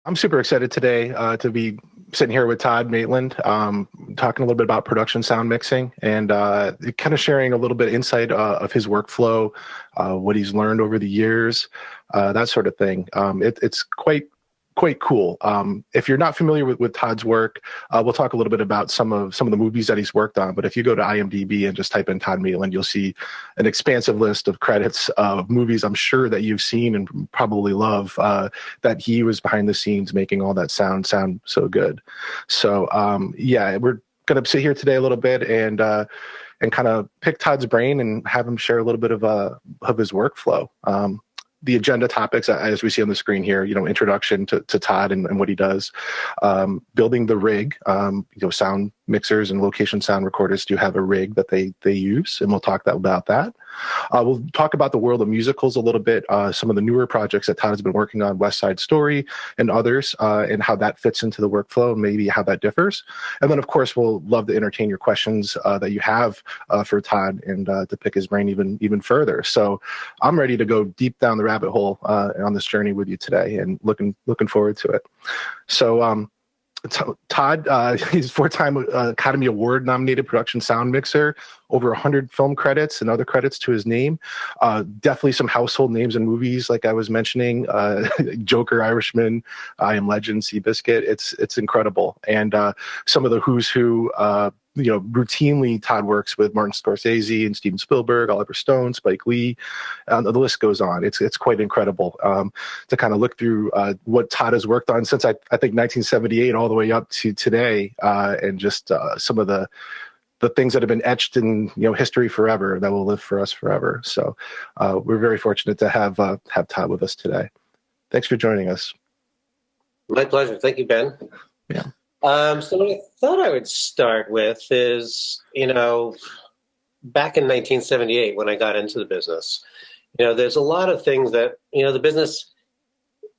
I'm super excited today to be sitting here with Tod Maitland, talking a little bit about production sound mixing and kind of sharing a little bit insight of his workflow, what he's learned over the years, that sort of thing. It's quite cool. If you're not familiar with Tod's work, we'll talk a little bit about some of the movies that he's worked on. But if you go to IMDb and just type in Tod Maitland, you'll see an expansive list of credits of movies I'm sure that you've seen and probably love, that he was behind the scenes making all that sound so good. So we're going to sit here today a little bit and kind of pick Tod's brain and have him share a little bit of his workflow. The agenda topics, as we see on the screen here, introduction to Tod and what he does, building the rig, sound mixers and location sound recorders do have a rig that they use, and we'll talk about that. We'll talk about the world of musicals a little bit, some of the newer projects that Tod has been working on, West Side Story and others, and how that fits into the workflow and maybe how that differs. And then, of course, we'll love to entertain your questions that you have for Tod and to pick his brain even further. So I'm ready to go deep down the rabbit hole on this journey with you today, and looking forward to it. So Tod, he's four-time Academy Award nominated production sound mixer, over 100 film credits and other credits to his name. Definitely some household names in movies, like I was mentioning, Joker, Irishman, I Am Legend, Seabiscuit. It's incredible. And some of the who's who, routinely Tod works with Martin Scorsese and Steven Spielberg, Oliver Stone, Spike Lee. The list goes on. It's quite incredible to kind of look through what Tod has worked on since I think 1978 all the way up to today, and just some of the things that have been etched in history forever that will live for us forever. So we're very fortunate to have Tod with us today. Thanks for joining us. My pleasure. Thank you, Ben. Yeah. So what I thought I would start with is, back in 1978 when I got into the business, there's a lot of things that, the business,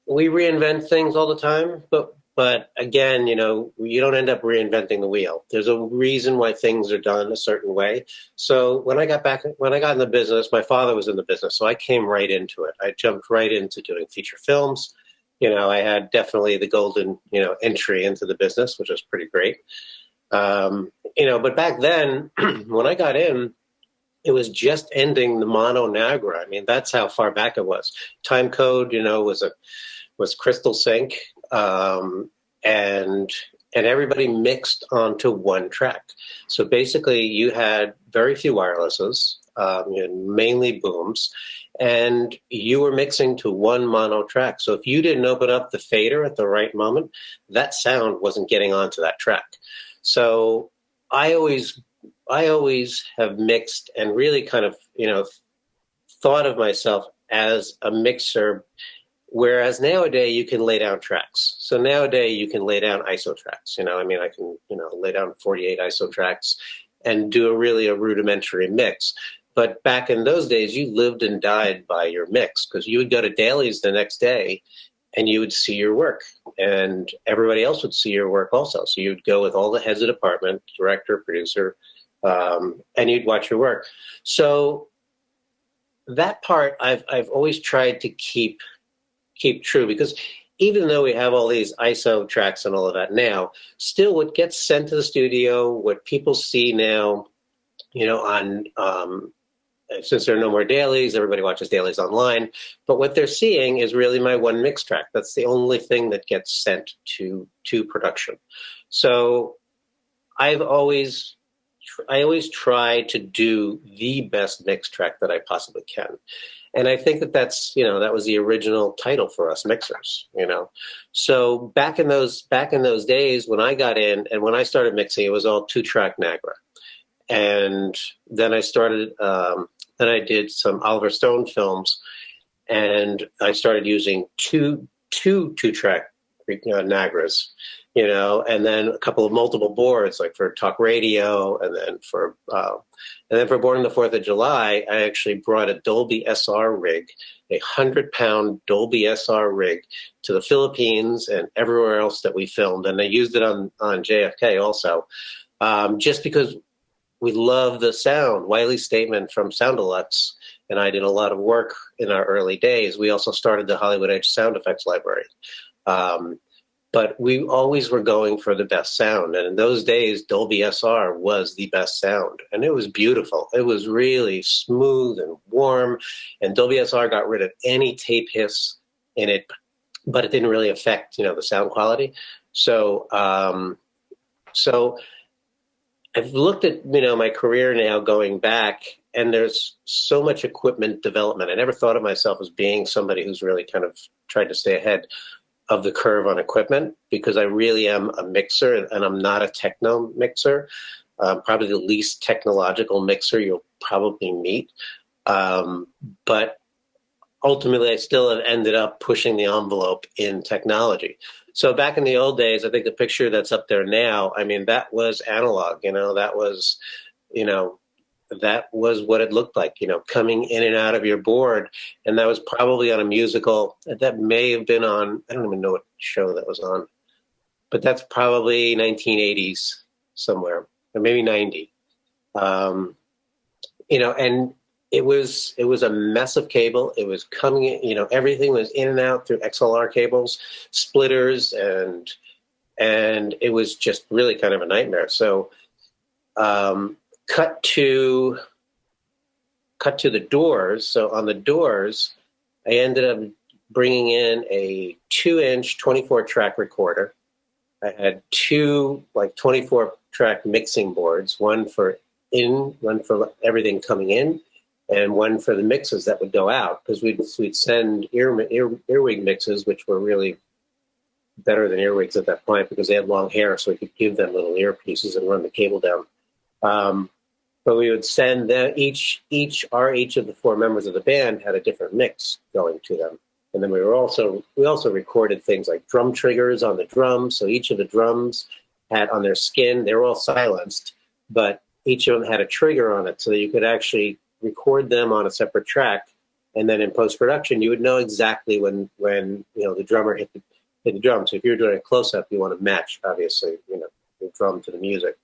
we reinvent things all the time, but again, you don't end up reinventing the wheel. There's a reason why things are done a certain way. So when I got in the business, my father was in the business, so I came right into it. I jumped right into doing feature films. I had definitely the golden, entry into the business, which was pretty great. But back then, when I got in, it was just ending the mono Niagara. I mean, that's how far back it was. Time code, was crystal sync, and everybody mixed onto one track. So basically, you had very few wirelesses, mainly booms, and you were mixing to one mono track. So if you didn't open up the fader at the right moment, that sound wasn't getting onto that track. So I always have mixed and really kind of, thought of myself as a mixer, whereas nowadays you can lay down tracks. So nowadays you can lay down ISO tracks. I can, lay down 48 ISO tracks and do a rudimentary mix. But back in those days, you lived and died by your mix, because you would go to dailies the next day and you would see your work, and everybody else would see your work also. So you would go with all the heads of department, director, producer, and you'd watch your work. So that part I've always tried to keep true, because even though we have all these ISO tracks and all of that now, still what gets sent to the studio, what people see now, on since there are no more dailies, everybody watches dailies online. But what they're seeing is really my one mix track. That's the only thing that gets sent to production. So I always try to do the best mix track that I possibly can. And I think that's, that was the original title for us mixers, So back in those days when I got in and when I started mixing, it was all 2-track Niagara. And then I started, then I did some Oliver Stone films, and I started using two-track Niagaras, and then a couple of multiple boards, like for talk radio, and then for Born on the 4th of July, I actually brought a Dolby SR rig, a 100-pound Dolby SR rig, to the Philippines and everywhere else that we filmed, and I used it on JFK also, just because we love the sound. Wiley Statement from Sound Deluxe and I did a lot of work in our early days. We also started the Hollywood Edge sound effects library. but we always were going for the best sound. And in those days, Dolby SR was the best sound. And it was beautiful. It was really smooth and warm. And Dolby SR got rid of any tape hiss in it, but it didn't really affect, the sound quality. So, so I've looked at, my career now going back, and there's so much equipment development. I never thought of myself as being somebody who's really kind of tried to stay ahead of the curve on equipment, because I really am a mixer, and I'm not a techno mixer. Probably the least technological mixer you'll probably meet. But ultimately, I still have ended up pushing the envelope in technology. So back in the old days, I think the picture that's up there now, I mean, that was analog, that was, that was what it looked like, coming in and out of your board. And that was probably on a musical that may have been on, I don't even know what show that was on, but that's probably 1980s somewhere, or maybe 90. And it was a mess of cable. It was coming in, everything was in and out through XLR cables, splitters, and it was just really kind of a nightmare. So, cut to the Doors. So on the Doors, I ended up bringing in a 2-inch 24-track recorder. I had two 24-track mixing boards, one for everything coming in, and one for the mixes that would go out, because we'd send earwig mixes, which were really better than earwigs at that point because they had long hair, so we could give them little earpieces and run the cable down. But we would send them, each of the four members of the band had a different mix going to them. And then we also recorded things like drum triggers on the drums. So each of the drums had on their skin, they were all silenced, but each of them had a trigger on it so that you could actually record them on a separate track. And then in post-production, you would know exactly when the drummer hit the drum. So if you're doing a close-up, you want to match, obviously, the drum to the music.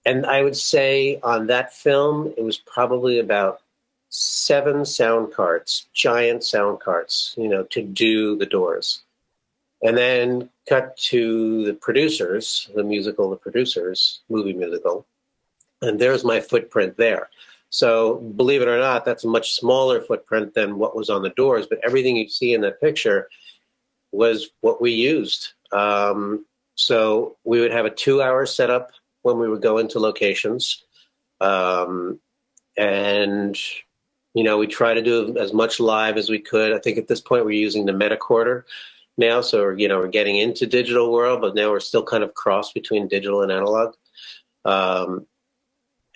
And I would say on that film, it was probably about 7 sound carts, giant sound carts, to do the Doors. And then cut to the producers, movie musical. And there's my footprint there. So believe it or not, that's a much smaller footprint than what was on the Doors. But everything you see in that picture was what we used. So we would have a 2-hour setup when we would go into locations. And, we try to do as much live as we could. I think at this point we're using the Metacorder now. So, we're getting into digital world, but now we're still kind of crossed between digital and analog.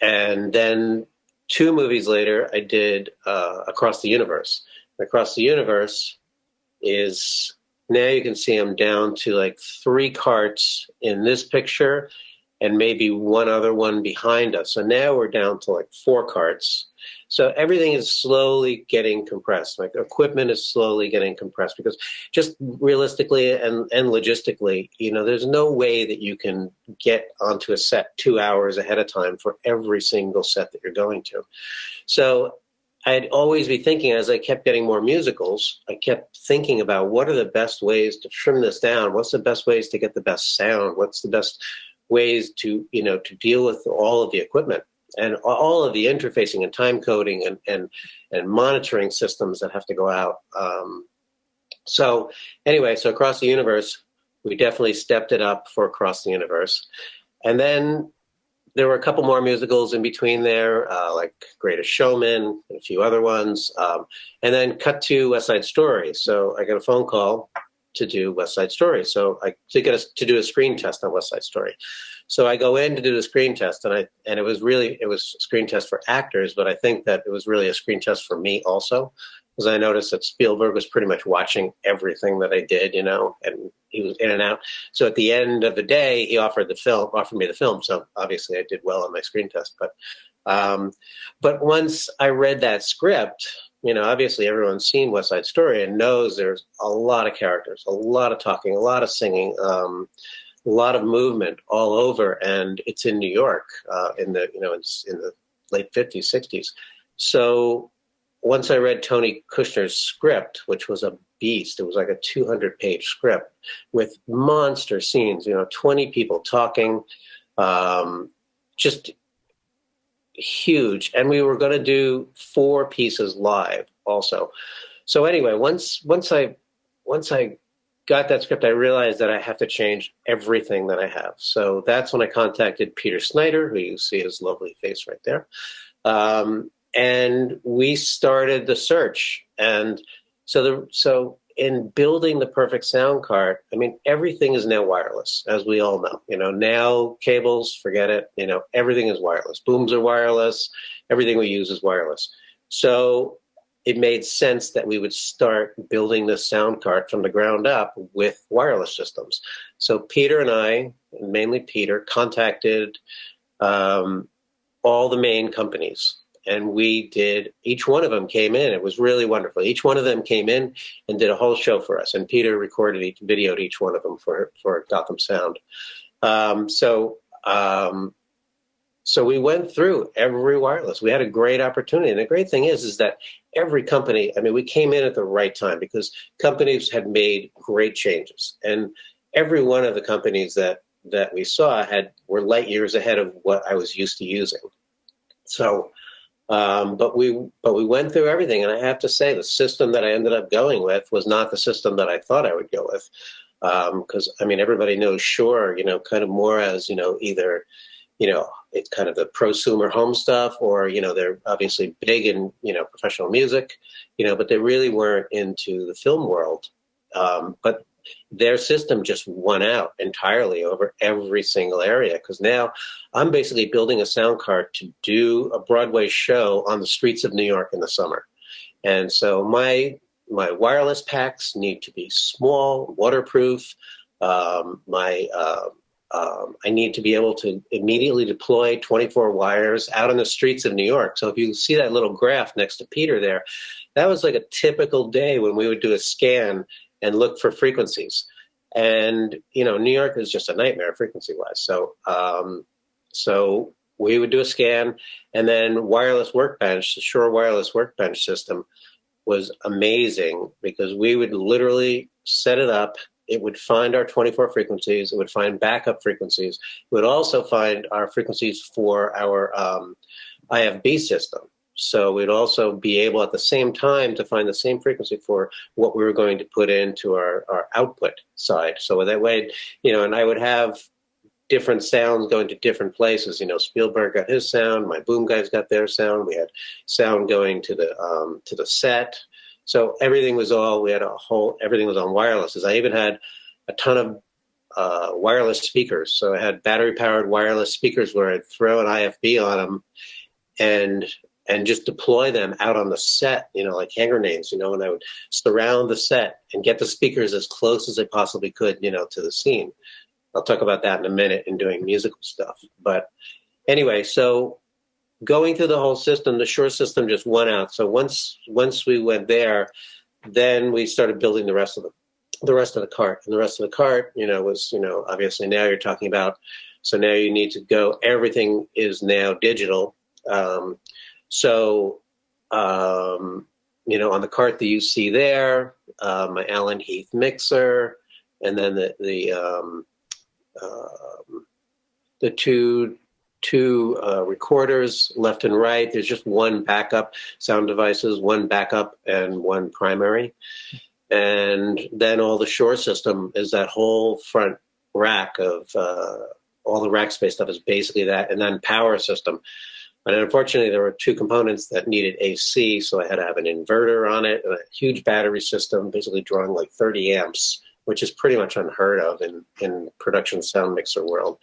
And then 2 movies later, I did Across the Universe. Across the Universe is, now you can see I'm down to 3 carts in this picture and maybe one other one behind us. So now we're down to 4 carts. So everything is slowly getting compressed. Equipment is slowly getting compressed because just realistically and logistically, there's no way that you can get onto a set 2 hours ahead of time for every single set that you're going to. So I'd always be thinking, as I kept getting more musicals, I kept thinking about what are the best ways to trim this down? What's the best ways to get the best sound? What's the best ways to deal with all of the equipment and all of the interfacing and time coding and monitoring systems that have to go out. So Across the Universe, we definitely stepped it up for Across the Universe. And then there were a couple more musicals in between there, like Greatest Showman and a few other ones. And then cut to West Side Story. So I got a phone call to do West Side Story. So to do a screen test on West Side Story. So I go in to do the screen test, and it was a screen test for actors, but I think that it was really a screen test for me also, because I noticed that Spielberg was pretty much watching everything that I did, and he was in and out. So at the end of the day, he offered me the film. So obviously I did well on my screen test, but once I read that script, obviously everyone's seen West Side Story and knows there's a lot of characters, a lot of talking, a lot of singing, a lot of movement all over, and it's in New York in the late 50s, 60s. So once I read Tony Kushner's script, which was a beast, it was like a 200-page script with monster scenes, 20 people talking, just huge. And we were going to do 4 pieces live also. So anyway, once I got that script, I realized that I have to change everything that I have. So that's when I contacted Peter Snyder, who you see his lovely face right there. And we started the search. And so in building the perfect sound card, I mean, everything is now wireless, as we all know. Now cables, forget it. Everything is wireless. Booms are wireless. Everything we use is wireless. So it made sense that we would start building this sound card from the ground up with wireless systems. So Peter and I, and mainly Peter, contacted all the main companies. And we did, each one of them came in. It was really wonderful. Each one of them came in and did a whole show for us. And Peter videoed each one of them for Gotham Sound. So we went through every wireless. We had a great opportunity. And the great thing is that every company, I mean, we came in at the right time because companies had made great changes. And every one of the companies that we saw were light years ahead of what I was used to using. So, but we went through everything. And I have to say, the system that I ended up going with was not the system that I thought I would go with. Because, I mean, everybody knows Shure, kind of more as, either, it's kind of the prosumer home stuff, or, they're obviously big in, professional music, but they really weren't into the film world. But their system just won out entirely over every single area, because now I'm basically building a sound card to do a Broadway show on the streets of New York in the summer. And so my wireless packs need to be small, waterproof. I need to be able to immediately deploy 24 wires out on the streets of New York. So if you see that little graph next to Peter there, that was like a typical day when we would do a scan and look for frequencies. And, New York is just a nightmare frequency-wise. So we would do a scan, and then wireless Workbench, the Shure wireless Workbench system was amazing, because we would literally set it up. It would find our 24 frequencies. It would find backup frequencies. It would also find our frequencies for our IFB system. So we'd also be able at the same time to find the same frequency for what we were going to put into our output side. So that way, and I would have different sounds going to different places. Spielberg got his sound. My boom guys got their sound. We had sound going to the set. So everything was everything was on wireless. I even had a ton of wireless speakers. So I had battery-powered wireless speakers where I'd throw an IFB on them and just deploy them out on the set, like hand grenades, and I would surround the set and get the speakers as close as I possibly could, to the scene. I'll talk about that in a minute in doing musical stuff. But anyway, so going through the whole system, the Shure system just won out. So once we went there, then we started building the rest of the cart. And the rest of the cart, was, obviously now you're talking about, so now you need to go, everything is now digital. On the cart that you see there, my Allen Heath mixer, and then the two recorders left and right. There's just one backup sound devices, one backup and one primary. And then all the Shure system is that whole front rack of all the rack space stuff is basically that, and then power system. And unfortunately, there were 2 components that needed AC, so I had to have an inverter on it, and a huge battery system, basically drawing like 30 amps, which is pretty much unheard of in production sound mixer world.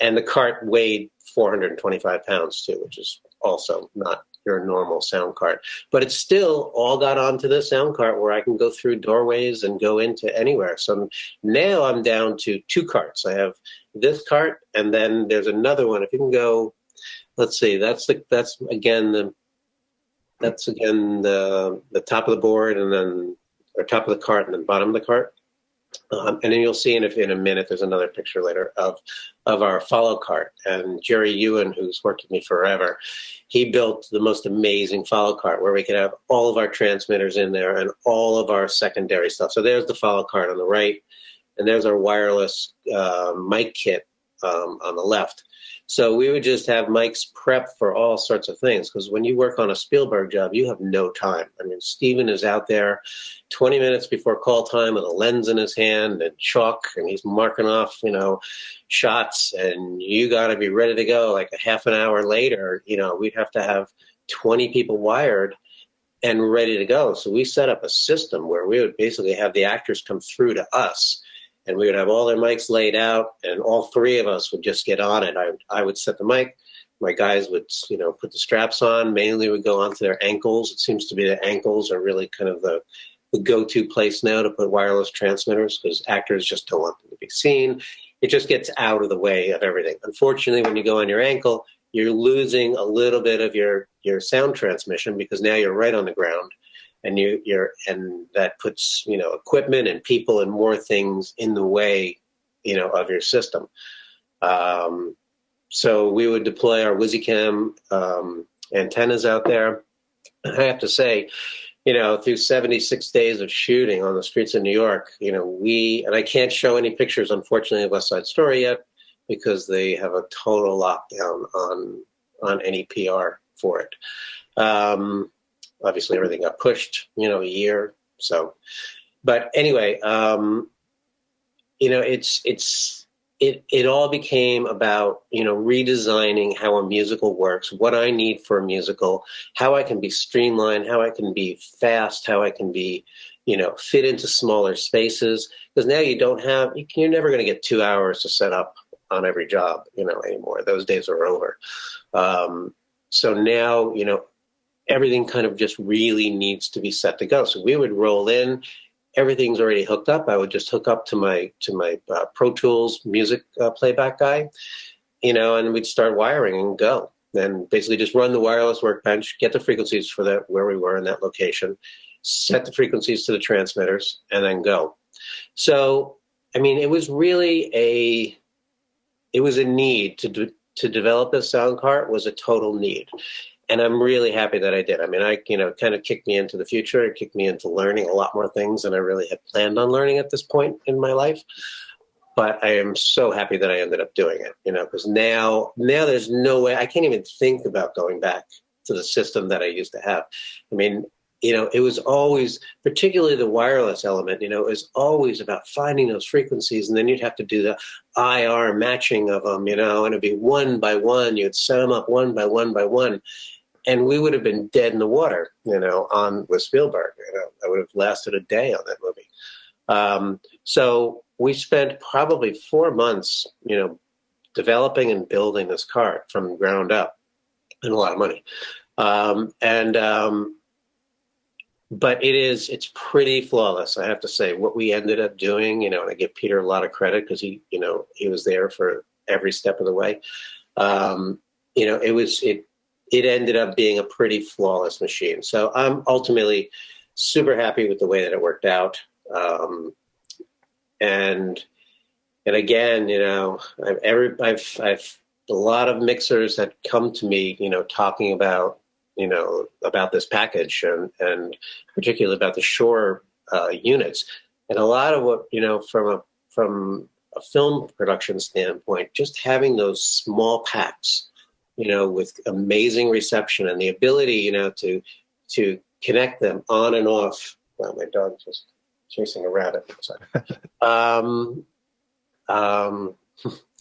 And the cart weighed 425 pounds too, which is also not your normal sound cart. But it still all got onto the sound cart where I can go through doorways and go into anywhere. So now I'm down to 2 carts. I have this cart, and then there's another one. If you can go, let's see, that's again the top of the board, and then or top of the cart, and then bottom of the cart. And then you'll see in a minute, there's another picture later of our follow cart. And Jerry Ewan, who's worked with me forever, he built the most amazing follow cart where we could have all of our transmitters in there and all of our secondary stuff. So there's the follow cart on the right, and there's our wireless mic kit on the left. So we would just have mics prepped for all sorts of things, because when you work on a Spielberg job, you have no time. I mean, Steven is out there 20 minutes before call time with a lens in his hand and chalk, and he's marking off, shots, and you got to be ready to go like a half an hour later. We'd have to have 20 people wired and ready to go. So we set up a system where we would basically have the actors come through to us, and we would have all their mics laid out, and all three of us would just get on it. I would set the mic. My guys would, put the straps on. Mainly would go onto their ankles. It seems to be the ankles are really kind of the go-to place now to put wireless transmitters, because actors just don't want them to be seen. It just gets out of the way of everything. Unfortunately, when you go on your ankle, you're losing a little bit of your sound transmission, because now you're right on the ground. And and that puts, equipment and people and more things in the way, of your system. So we would deploy our WYSICAM antennas out there. And I have to say, through 76 days of shooting on the streets of New York, and I can't show any pictures, unfortunately, of West Side Story yet, because they have a total lockdown on any PR for it. Obviously, everything got pushed, a year. So, but anyway, it all became about, redesigning how a musical works, what I need for a musical, how I can be streamlined, how I can be fast, how I can be, fit into smaller spaces. Because now you're never going to get 2 hours to set up on every job, anymore. Those days are over. So now, everything kind of just really needs to be set to go. So we would roll in, everything's already hooked up. I would just hook up to my Pro Tools music playback guy, and we'd start wiring and go. Then basically just run the wireless workbench, get the frequencies for that where we were in that location, set the frequencies to the transmitters, and then go. So, I mean, it was really a need to develop this sound cart. Was a total need. And I'm really happy that I did. I mean, kind of kicked me into the future. It kicked me into learning a lot more things than I really had planned on learning at this point in my life. But I am so happy that I ended up doing it, because now there's no way. I can't even think about going back to the system that I used to have. I mean, it was always, particularly the wireless element, it was always about finding those frequencies, and then you'd have to do the IR matching of them, and it'd be one by one. You'd set them up one by one by one. And we would have been dead in the water, with Spielberg. I would have lasted a day on that movie. So we spent probably 4 months, developing and building this cart from the ground up, and a lot of money. But it's pretty flawless, I have to say. What we ended up doing, and I give Peter a lot of credit, because he was there for every step of the way. It ended up being a pretty flawless machine. So I'm ultimately super happy with the way that it worked out. And again, I've a lot of mixers that come to me, talking about, about this package, and particularly about the Shure units. And a lot of what, from a film production standpoint, just having those small packs, with amazing reception and the ability, to connect them on and off. Wow, my dog's just chasing a rabbit. Sorry.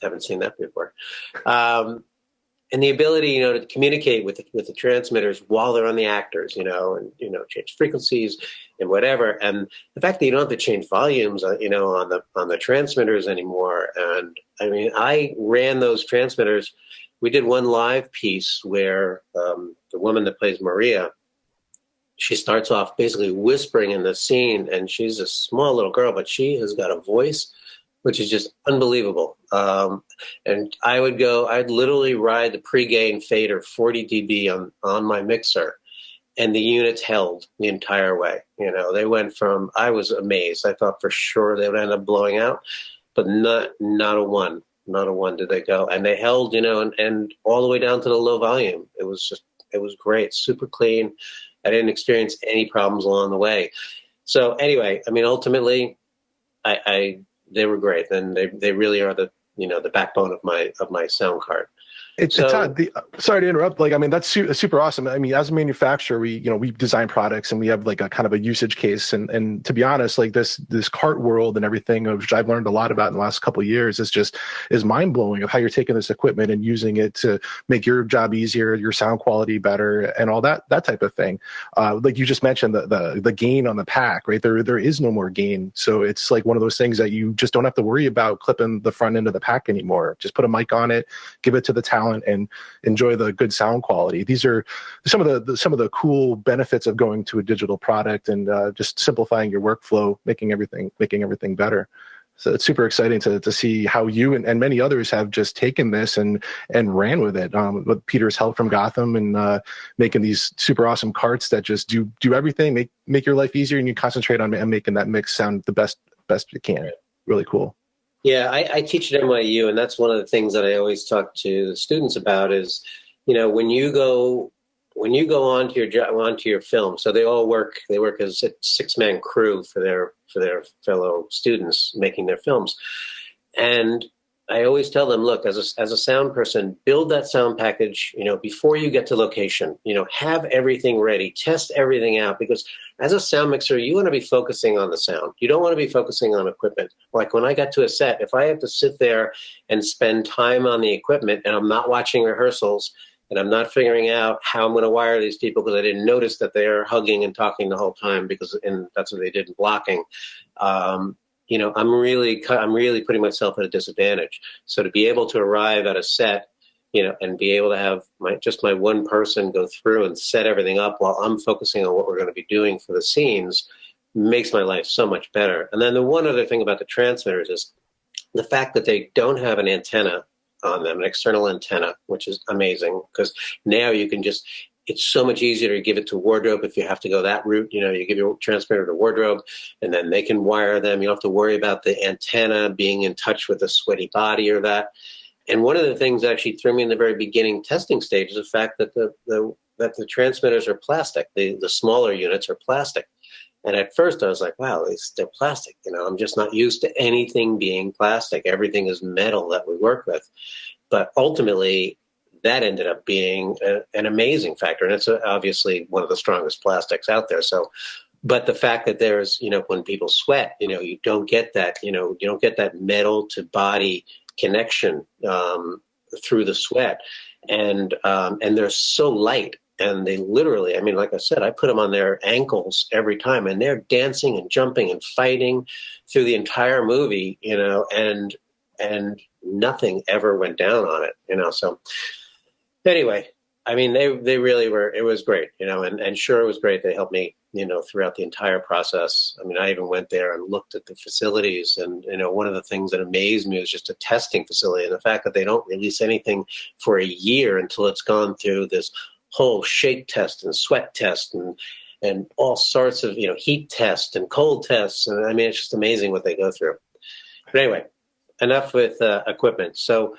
Haven't seen that before. And the ability, to communicate with the transmitters while they're on the actors, and change frequencies and whatever. And the fact that you don't have to change volumes, on the transmitters anymore. And I mean, I ran those transmitters. We did one live piece where the woman that plays Maria, she starts off basically whispering in the scene, and she's a small little girl, but she has got a voice which is just unbelievable. And I'd literally ride the pre-gain fader 40 dB on my mixer, and the units held the entire way. They went from, I was amazed. I thought for sure they would end up blowing out, but not a one. Not a one did they go. And they held, and all the way down to the low volume. It was great, super clean. I didn't experience any problems along the way. So anyway, I mean, ultimately, they were great, and they really are the backbone of my sound card. Todd, sorry to interrupt. Like, I mean, that's super awesome. I mean, as a manufacturer, we design products and we have like a kind of a usage case. And to be honest, like this cart world and everything, which I've learned a lot about in the last couple of years, is mind blowing of how you're taking this equipment and using it to make your job easier, your sound quality better, and all that type of thing. Like you just mentioned, the gain on the pack, right? There is no more gain, so it's like one of those things that you just don't have to worry about clipping the front end of the pack anymore. Just put a mic on it, give it to the talent, and enjoy the good sound quality. These are some of the cool benefits of going to a digital product and just simplifying your workflow, making everything better. So it's super exciting to see how you and many others have just taken this and ran with it. With Peter's help from Gotham and making these super awesome carts that just do everything, make your life easier, and you concentrate on making that mix sound the best you can. Really cool. Yeah, I teach at NYU, and that's one of the things that I always talk to the students about is, when you go onto your film. So they work as a 6-man crew for their fellow students making their films. And I always tell them, look, as a sound person, build that sound package, before you get to location, have everything ready, test everything out, because as a sound mixer, you want to be focusing on the sound. You don't want to be focusing on equipment. Like when I got to a set, if I have to sit there and spend time on the equipment and I'm not watching rehearsals and I'm not figuring out how I'm going to wire these people because I didn't notice that they're hugging and talking the whole time and that's what they did in blocking. I'm really putting myself at a disadvantage. So to be able to arrive at a set, and be able to have my one person go through and set everything up while I'm focusing on what we're going to be doing for the scenes makes my life so much better. And then the one other thing about the transmitters is the fact that they don't have an antenna on them, an external antenna, which is amazing because now you can it's so much easier to give it to wardrobe if you have to go that route. You give your transmitter to wardrobe and then they can wire them. You don't have to worry about the antenna being in touch with a sweaty body or that. And one of the things that actually threw me in the very beginning testing stage is the fact that the transmitters are plastic. The smaller units are plastic. And at first I was like, wow, they're plastic. I'm just not used to anything being plastic. Everything is metal that we work with. But ultimately, that ended up being an amazing factor. And it's obviously one of the strongest plastics out there. So, but the fact that there's, when people sweat, you don't get that, you don't get that metal to body connection through the sweat. And they're so light. And they literally, like I said, I put them on their ankles every time and they're dancing and jumping and fighting through the entire movie, and nothing ever went down on it, so anyway, they really were, it was great, and Shure was great. They helped me, throughout the entire process. I even went there and looked at the facilities and, one of the things that amazed me was just a testing facility and the fact that they don't release anything for a year until it's gone through this whole shake test and sweat test and all sorts of, heat test and cold tests. And it's just amazing what they go through. But anyway, enough with equipment. So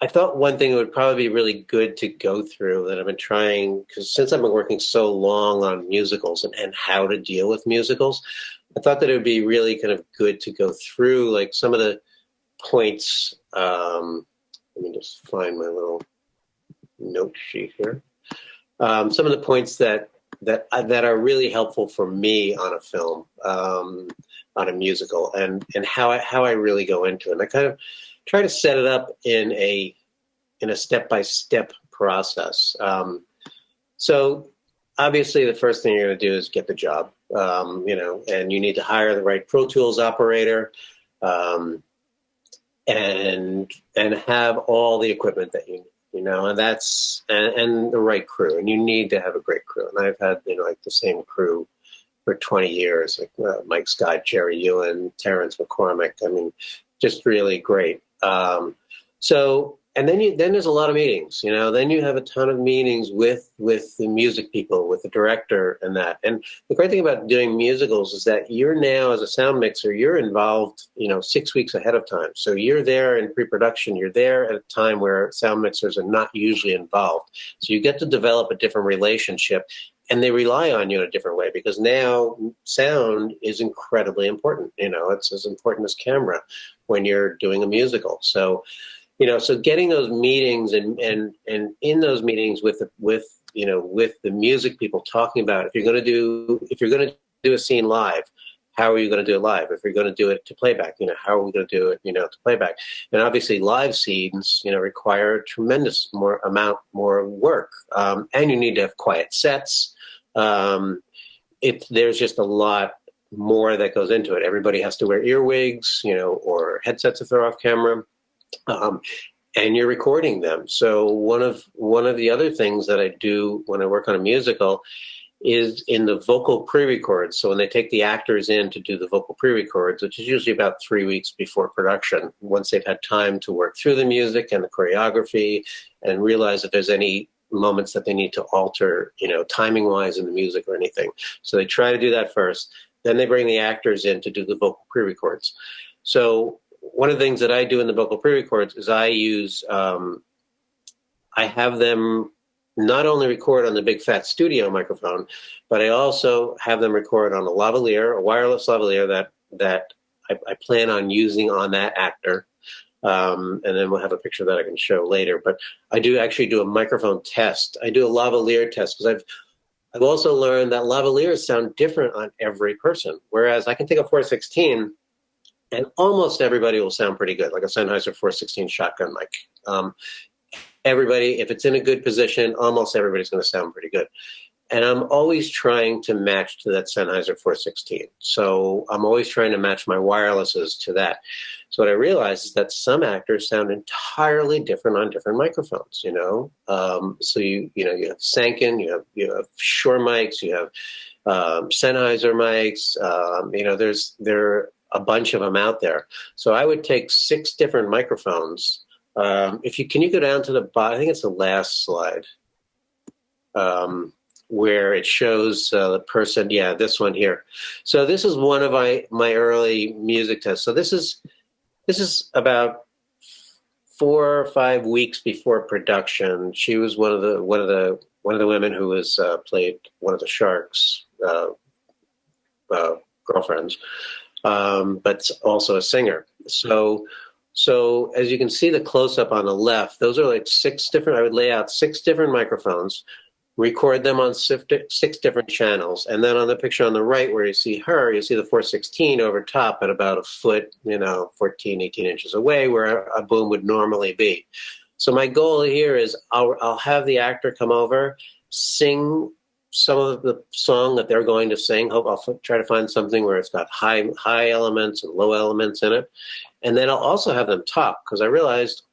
I thought one thing that would probably be really good to go through that I've been trying, because since I've been working so long on musicals and how to deal with musicals, I thought that it would be really kind of good to go through like some of the points. Let me just find my little note sheet here. Some of the points that are really helpful for me on a film, on a musical, and how I really go into it. And I kind of try to set it up in a step-by-step process. So obviously the first thing you're going to do is get the job, and you need to hire the right Pro Tools operator, and have all the equipment that you need. And that's and the right crew, and you need to have a great crew. And I've had like the same crew for 20 years, like Mike Scott, Jerry Ewan, Terrence McCormick. Just really great. So then there's a lot of meetings, then you have a ton of meetings with the music people, with the director and that. And the great thing about doing musicals is that you're now, as a sound mixer, you're involved, 6 weeks ahead of time. So you're there in pre-production, you're there at a time where sound mixers are not usually involved. So you get to develop a different relationship, and they rely on you in a different way, because now sound is incredibly important. It's as important as camera when you're doing a musical. So getting those meetings and in those meetings with the music people, talking about if you're going to do a scene live, how are you going to do it live? If you're going to do it to playback, how are we going to do it, to playback? And obviously live scenes, require a tremendous amount more work. And you need to have quiet sets. There's just a lot more that goes into it. Everybody has to wear earwigs, or headsets if they're off camera. And you're recording them. So one of the other things that I do when I work on a musical is in the vocal pre-records. So when they take the actors in to do the vocal pre-records, which is usually about 3 weeks before production, once they've had time to work through the music and the choreography and realize if there's any moments that they need to alter, timing wise in the music or anything. So they try to do that first. Then they bring the actors in to do the vocal pre-records. So one of the things that I do in the vocal pre-records is I have them not only record on the big fat studio microphone, but I also have them record on a lavalier, a wireless lavalier that I plan on using on that actor. And then we'll have a picture that I can show later. But I do actually do a microphone test. I do a lavalier test because I've also learned that lavaliers sound different on every person. Whereas I can take a 416 and almost everybody will sound pretty good, like a Sennheiser 416 shotgun mic. Everybody, if it's in a good position, almost everybody's going to sound pretty good. And I'm always trying to match to that Sennheiser 416. So I'm always trying to match my wirelesses to that. So what I realized is that some actors sound entirely different on different microphones, So you have Sanken, you have Shure mics, you have Sennheiser mics, there are a bunch of them out there. So I would take 6 different microphones. Can you go down to the bottom? I think it's the last slide, where it shows the person. Yeah, this one here. So this is one of my early music tests. So this is about 4 or 5 weeks before production. She was one of the women who was played one of the Sharks' girlfriends, but also a singer. So as you can see the close-up on the left, those are like 6 different, I would lay out 6 different microphones, record them on 6 different channels. And then on the picture on the right where you see her, you see the 416 over top at about a foot, 14, 18 inches away where a boom would normally be. So my goal here is I'll have the actor come over, sing some of the song that they're going to sing. I'll try to find something where it's got high elements and low elements in it. And then I'll also have them talk, because I realized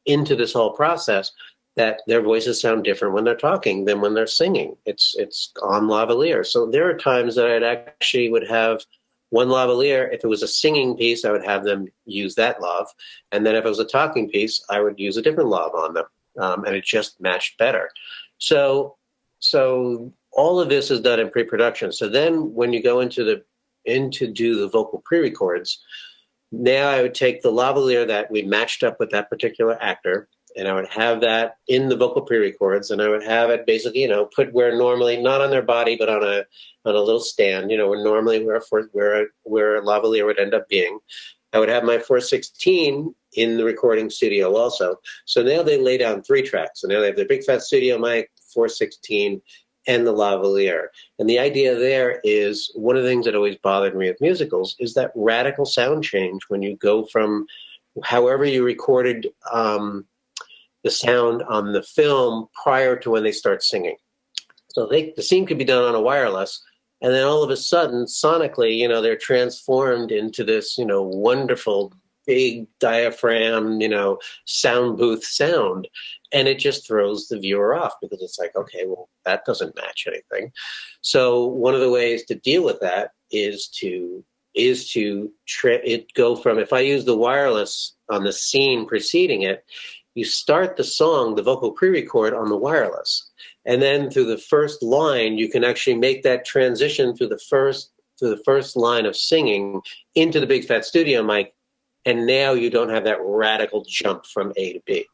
into this whole process that their voices sound different when they're talking than when they're singing. It's on lavalier. So there are times that would have one lavalier. If it was a singing piece, I would have them use that lav. And then if it was a talking piece, I would use a different lav on them. And it just matched better. So all of this is done in pre-production. So then when you go into do the vocal pre-records, now I would take the lavalier that we matched up with that particular actor, and I would have that in the vocal pre-records, and I would have it basically, put where normally, not on their body, but on a little stand, where normally where a lavalier would end up being. I would have my 416 in the recording studio also. So now they lay down 3 tracks. So now they have their big fat studio mic, 416, and the lavalier. And the idea there is, one of the things that always bothered me with musicals is that radical sound change when you go from however you recorded the sound on the film prior to when they start singing. So the scene could be done on a wireless, and then all of a sudden, sonically, they're transformed into this, wonderful big diaphragm, sound booth sound. And it just throws the viewer off, because it's like, okay, well, that doesn't match anything. So one of the ways to deal with that is to go from, if I use the wireless on the scene preceding it, you start the song, the vocal pre-record on the wireless. And then through the first line, you can actually make that transition through the first line of singing into the big fat studio mic. And now you don't have that radical jump from A to B.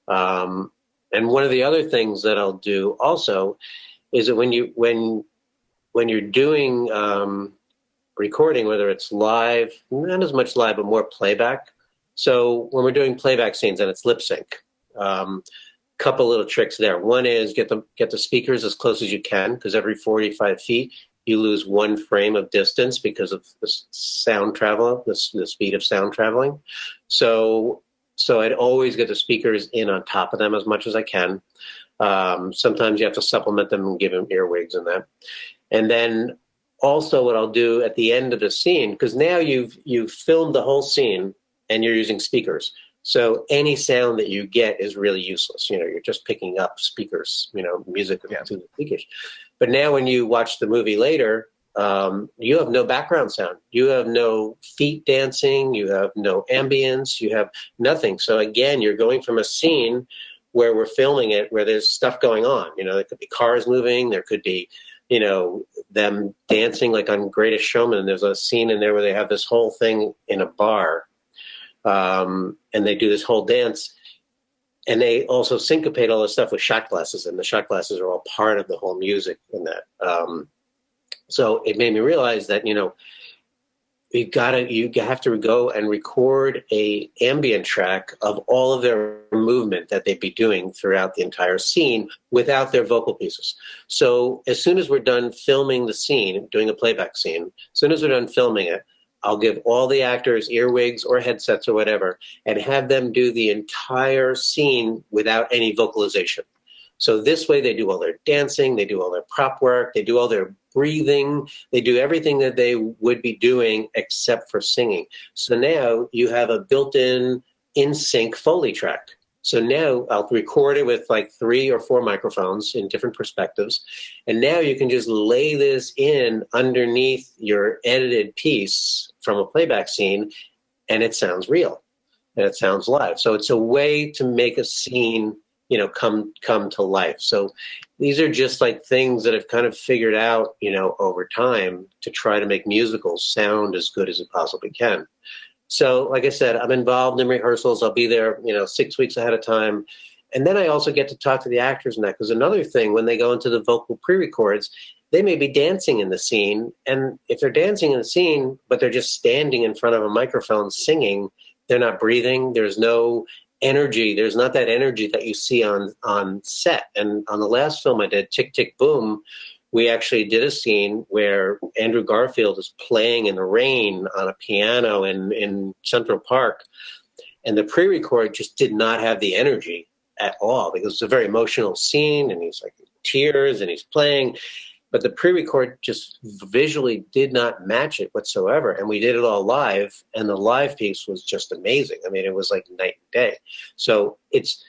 And one of the other things that I'll do also is that when you're doing recording, whether it's live, not as much live, but more playback. So when we're doing playback scenes and it's lip sync, couple little tricks there. One is get the speakers as close as you can, because every 45 feet you lose 1 frame of distance because of the sound travel, the speed of sound traveling. So I'd always get the speakers in on top of them as much as I can. Sometimes you have to supplement them and give them earwigs and that. And then also what I'll do at the end of the scene, because now you've filmed the whole scene and you're using speakers. So any sound that you get is really useless. You're just picking up speakers, music through the speakers. But now when you watch the movie later, you have no background sound. You have no feet dancing. You have no ambience. You have nothing. So again, you're going from a scene where we're filming it, where there's stuff going on. There could be cars moving. There could be, them dancing like on Greatest Showman. There's a scene in there where they have this whole thing in a bar. And they do this whole dance. And they also syncopate all this stuff with shot glasses. And the shot glasses are all part of the whole music in that. So it made me realize that, you have to go and record a ambient track of all of their movement that they'd be doing throughout the entire scene without their vocal pieces. So as soon as we're done filming the scene, doing a playback scene, as soon as we're done filming it, I'll give all the actors earwigs or headsets or whatever and have them do the entire scene without any vocalization. So this way they do all their dancing, they do all their prop work, they do all their breathing, they do everything that they would be doing except for singing. So now you have a built-in in-sync Foley track. So now I'll record it with like 3 or 4 microphones in different perspectives. And now you can just lay this in underneath your edited piece from a playback scene, and it sounds real and it sounds live. So it's a way to make a scene, come to life. So these are just like things that I've kind of figured out, over time to try to make musicals sound as good as it possibly can. So like I said, I'm involved in rehearsals. I'll be there, 6 weeks ahead of time. And then I also get to talk to the actors and that, because another thing, when they go into the vocal pre-records, they may be dancing in the scene. And if they're dancing in the scene, but they're just standing in front of a microphone singing, they're not breathing. There's no energy. There's not that energy that you see on set. And on the last film I did, Tick, Tick, Boom, we actually did a scene where Andrew Garfield is playing in the rain on a piano in Central Park. And the pre-record just did not have the energy at all, because it's a very emotional scene and he's like in tears and he's playing. But the pre-record just visually did not match it whatsoever. And we did it all live, and the live piece was just amazing. I mean, it was like night and day. So it's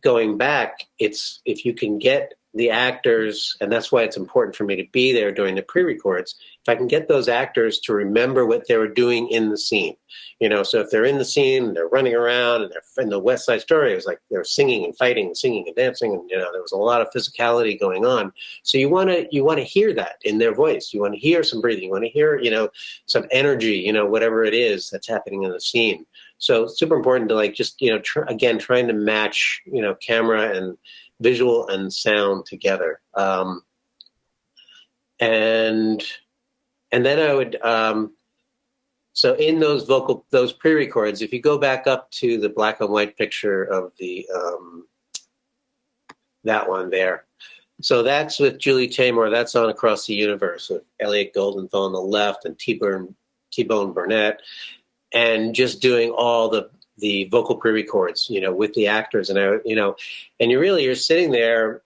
going back, it's if you can get the actors, and that's why it's important for me to be there during the pre-records, if I can get those actors to remember what they were doing in the scene. So if they're in the scene and they're running around and they're in the West Side Story, it was like they're singing and fighting and singing and dancing, and there was a lot of physicality going on. So you want to hear that in their voice. You want to hear some breathing. You want to hear some energy, whatever it is that's happening in the scene. So it's super important to again trying to match camera and visual and sound together. And then I would, so in those pre-records, if you go back up to the black and white picture of the, that one there. So that's with Julie Taymor, that's on Across the Universe with Elliot Goldenthal on the left and T-Bone Burnett, and just doing all the vocal pre-records, with the actors. And and you're sitting there,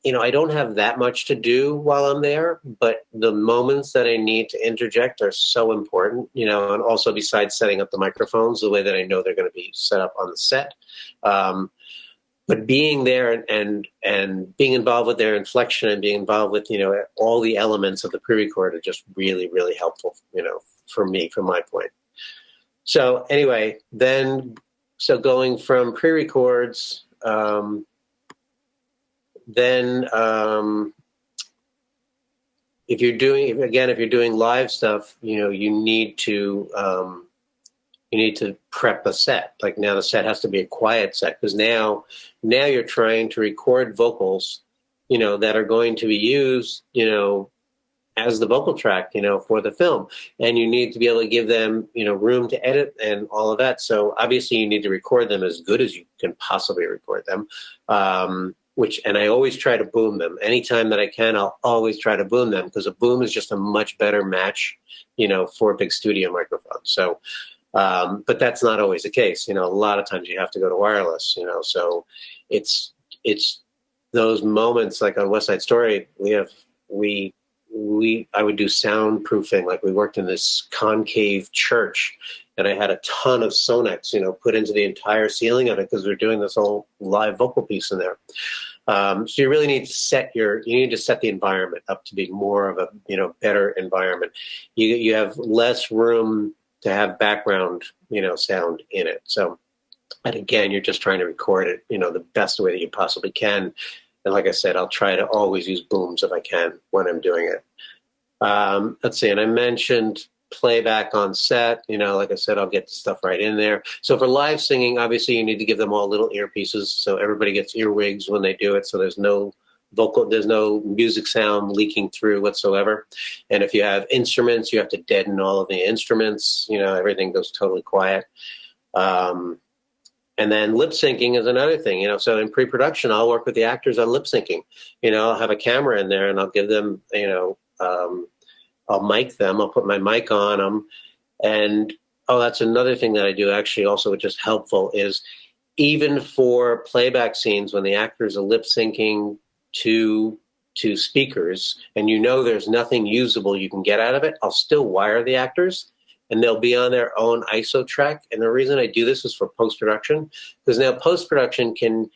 I don't have that much to do while I'm there, but the moments that I need to interject are so important, and also besides setting up the microphones, the way that I know they're going to be set up on the set. But being there and being involved with their inflection and being involved with, all the elements of the pre-record are just really, really helpful, for me, from my point. So anyway, then So going from pre-records, then if you're doing live stuff, you need to prep a set. Like now the set has to be a quiet set, because now you're trying to record vocals, that are going to be used, as the vocal track, for the film. And you need to be able to give them, room to edit and all of that. So obviously you need to record them as good as you can possibly record them. And I always try to boom them. Anytime that I can, I'll always try to boom them, because a boom is just a much better match, for a big studio microphone. So, but that's not always the case. A lot of times you have to go to wireless, so it's those moments, like on West Side Story, I would do soundproofing. Like we worked in this concave church, and I had a ton of Sonex, put into the entire ceiling of it, because we're doing this whole live vocal piece in there. So you really need to set the environment up to be more of a, better environment. You have less room to have background, sound in it. So, and again, you're just trying to record it, the best way that you possibly can. And like I said, I'll try to always use booms if I can when I'm doing it. Let's see. And I mentioned playback on set. Like I said, I'll get the stuff right in there. So for live singing, obviously you need to give them all little earpieces, so everybody gets earwigs when they do it. So there's no music sound leaking through whatsoever. And if you have instruments, you have to deaden all of the instruments. Everything goes totally quiet. And then lip syncing is another thing, so in pre-production, I'll work with the actors on lip syncing. I'll have a camera in there and I'll give them, I'll mic them. I'll put my mic on them. And, that's another thing that I do actually also, which is helpful, is even for playback scenes when the actors are lip syncing to speakers and there's nothing usable you can get out of it, I'll still wire the actors. And they'll be on their own ISO track. And the reason I do this is for post-production, because now post-production can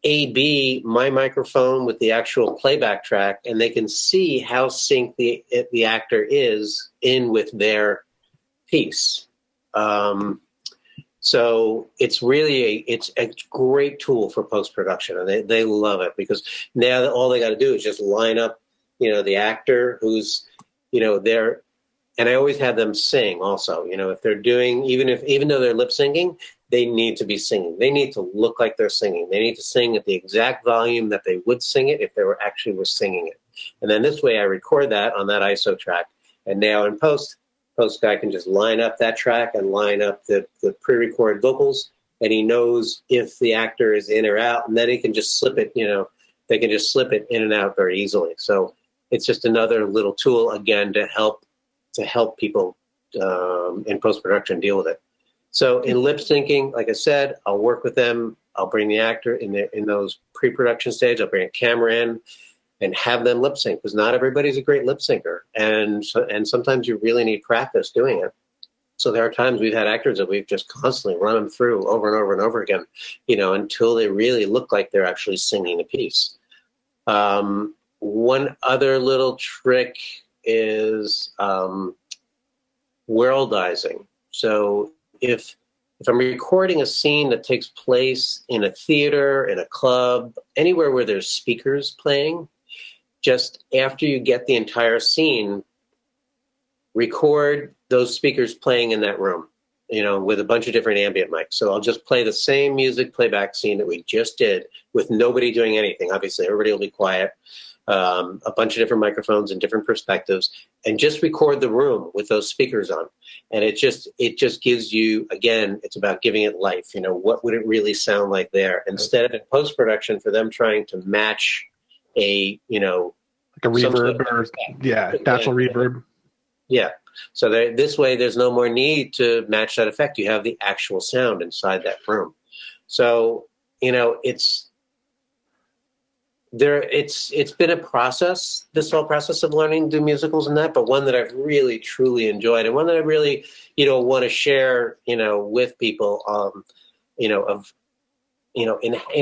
A/B my microphone with the actual playback track, and they can see how synced the actor is in with their piece. So it's really it's a great tool for post-production, and they love it, because now all they got to do is just line up, the actor who's, there. And I always have them sing also, if they're doing, even though they're lip syncing, they need to be singing. They need to look like they're singing. They need to sing at the exact volume that they would sing it if they were singing it. And then this way I record that on that ISO track. And now in post guy can just line up that track and line up the pre-recorded vocals, and he knows if the actor is in or out, and then he can just slip it, they can just slip it in and out very easily. So it's just another little tool, again, to help people in post-production deal with it. So in lip syncing, like I said, I'll work with them. I'll bring the actor in those pre-production stage. I'll bring a camera in and have them lip sync, because not everybody's a great lip syncer. And sometimes you really need practice doing it. So there are times we've had actors that we've just constantly run them through over and over and over again, until they really look like they're actually singing a piece. One other little trick is worldizing. So if I'm recording a scene that takes place in a theater, in a club, anywhere where there's speakers playing, just after you get the entire scene, record those speakers playing in that room, with a bunch of different ambient mics. So I'll just play the same music playback scene that we just did with nobody doing anything. Obviously, everybody will be quiet. A bunch of different microphones and different perspectives, and just record the room with those speakers on. And it just gives you, again, it's about giving it life. What would it really sound like there? Instead of in post-production for them trying to match like a reverb natural reverb. Yeah. So this way, there's no more need to match that effect. You have the actual sound inside that room. So, it's been a process, this whole process of learning to do musicals and that, but one that I've really, truly enjoyed, and one that I really, want to share, with people, in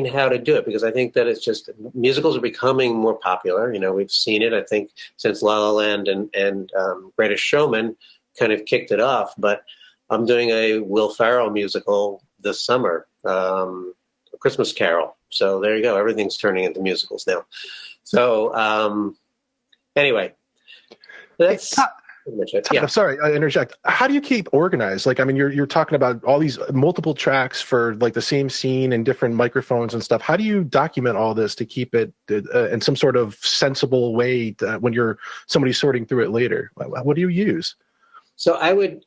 how to do it, because I think that it's just, musicals are becoming more popular. We've seen it, I think, since La La Land and Greatest Showman kind of kicked it off, but I'm doing a Will Ferrell musical this summer, A Christmas Carol. So there you go. Everything's turning into musicals now. So anyway, that's pretty much it. I'm sorry, I interject. How do you keep organized? Like, I mean, you're talking about all these multiple tracks for like the same scene and different microphones and stuff. How do you document all this to keep it in some sort of sensible way when somebody's sorting through it later? What do you use? So I would,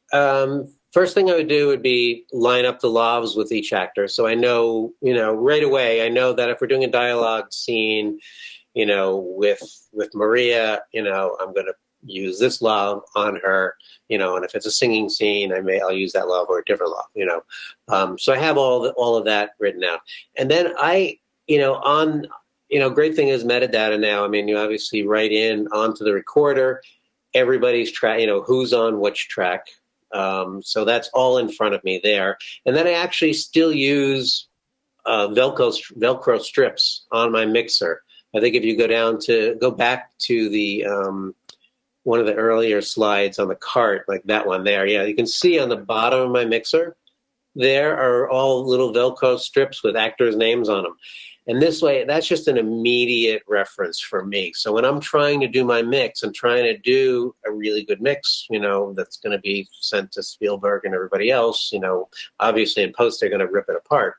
first thing I would do would be line up the lavs with each actor. So I know, right away, I know that if we're doing a dialogue scene, with Maria, I'm going to use this lav on her, and if it's a singing scene, I'll use that lav or a different lav, so I have all of that written out. And then great thing is metadata now. I mean, you obviously write in onto the recorder, everybody's track, who's on which track. So that's all in front of me there. And then I actually still use Velcro strips on my mixer. I think if you go back to the one of the earlier slides on the cart, like that one there, you can see on the bottom of my mixer, there are all little Velcro strips with actors' names on them. And this way, that's just an immediate reference for me. So when I'm trying to do my mix and trying to do a really good mix, that's going to be sent to Spielberg and everybody else, obviously in post, they're going to rip it apart.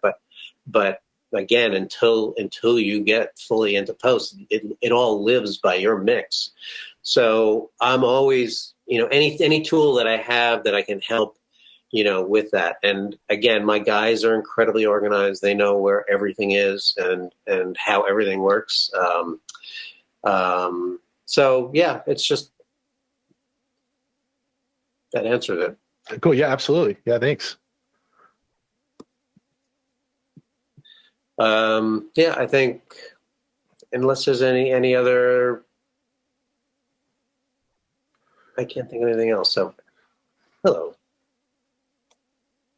But again, until you get fully into post, it all lives by your mix. So I'm always, any tool that I have that I can help, with that. And again, my guys are incredibly organized. They know where everything is and how everything works. So yeah, it's just, that answers it. Cool. Yeah, absolutely. Yeah. Thanks. Yeah, I think unless there's any other, I can't think of anything else. So, hello.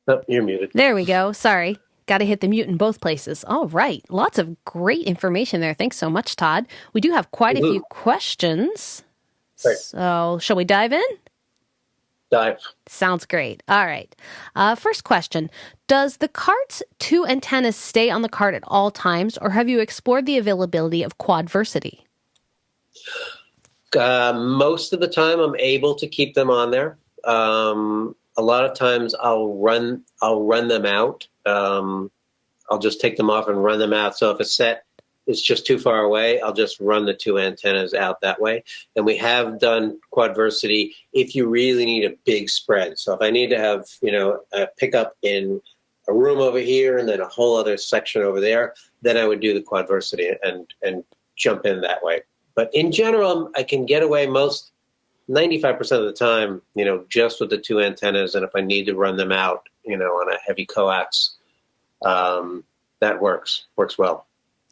Oh, you're muted. There we go. Sorry. Got to hit the mute in both places. All right. Lots of great information there. Thanks so much, Todd. We do have quite a few questions. Right. So, shall we dive in? Dive. Sounds great. All right. First question. Does the cart's 2 antennas stay on the cart at all times, or have you explored the availability of quadversity? Most of the time, I'm able to keep them on there. A lot of times, I'll run them out. I'll just take them off and run them out. So if a set is just too far away, I'll just run the 2 antennas out that way. And we have done quadversity if you really need a big spread. So if I need to have, a pickup in a room over here and then a whole other section over there, then I would do the quadversity and jump in that way. But in general, I can get away 95% of the time, just with the 2 antennas. And if I need to run them out, on a heavy coax, that works well.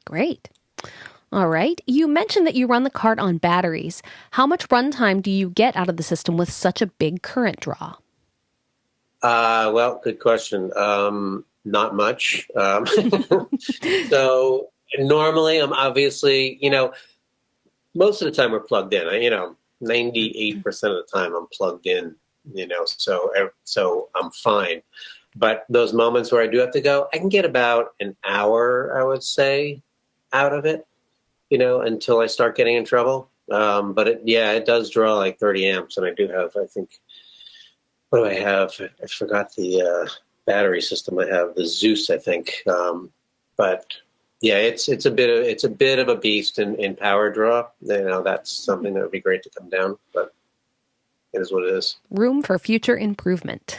Great. All right. You mentioned that you run the cart on batteries. How much runtime do you get out of the system with such a big current draw? Well, good question. Not much. So normally I'm obviously, most of the time we're plugged in. 98% of the time I'm plugged in, so I'm fine. But those moments where I do have to go, I can get about an hour, I would say, out of it, until I start getting in trouble. But it does draw like 30 amps. And I do have, I think, what do I have? I forgot the battery system I have, the Zeus, I think. But yeah, it's a bit of a beast in power draw. That's something that would be great to come down, but it is what it is. Room for future improvement.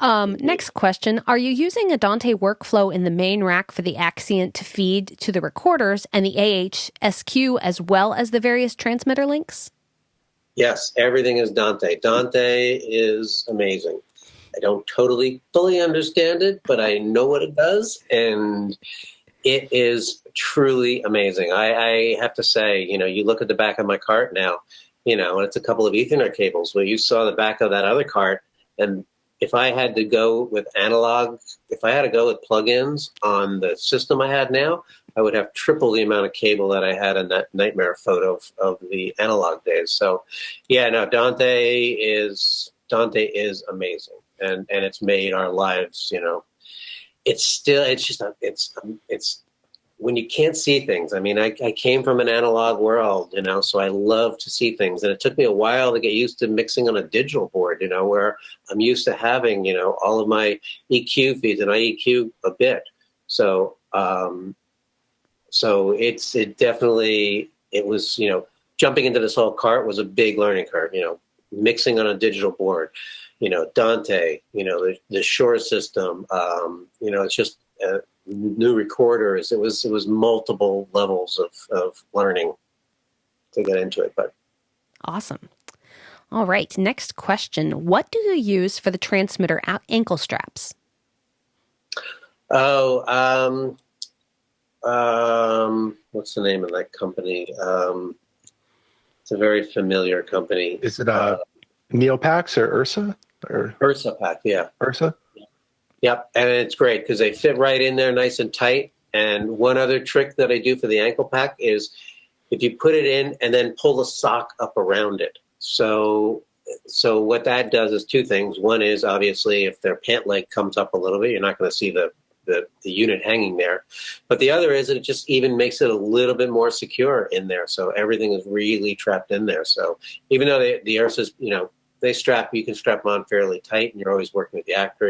Next question. Are you using a Dante workflow in the main rack for the Axient to feed to the recorders and the AHSQ as well as the various transmitter links? Yes, everything is Dante. Dante is amazing. I don't totally fully understand it, but I know what it does, and it is truly amazing. I have to say, you look at the back of my cart now, and it's a couple of Ethernet cables. Well, you saw the back of that other cart, and if I had to go with analog, if I had to go with plugins on the system I had now, I would have triple the amount of cable that I had in that nightmare photo of the analog days. So, yeah, no, Dante is amazing, and it's made our lives, it's when you can't see things. I mean, I came from an analog world, so I love to see things. And it took me a while to get used to mixing on a digital board, where I'm used to having, all of my EQ feeds, and I EQ a bit. So, it was, jumping into this whole cart was a big learning curve, mixing on a digital board, Dante, the Shure system, it's just new recorders. It was multiple levels of learning to get into it. But awesome. All right. Next question. What do you use for the transmitter ankle straps? Oh, what's the name of that company? It's a very familiar company. Is it Neopax or Ursa? Or Ursa Pack, yeah. Ursa? Yep, and it's great because they fit right in there nice and tight. And one other trick that I do for the ankle pack is if you put it in and then pull the sock up around it. So what that does is two things. One is obviously if their pant leg comes up a little bit, you're not going to see the unit hanging there. But the other is that it just even makes it a little bit more secure in there. So everything is really trapped in there. So even though the Ursas, you can strap them on fairly tight and you're always working with the actor,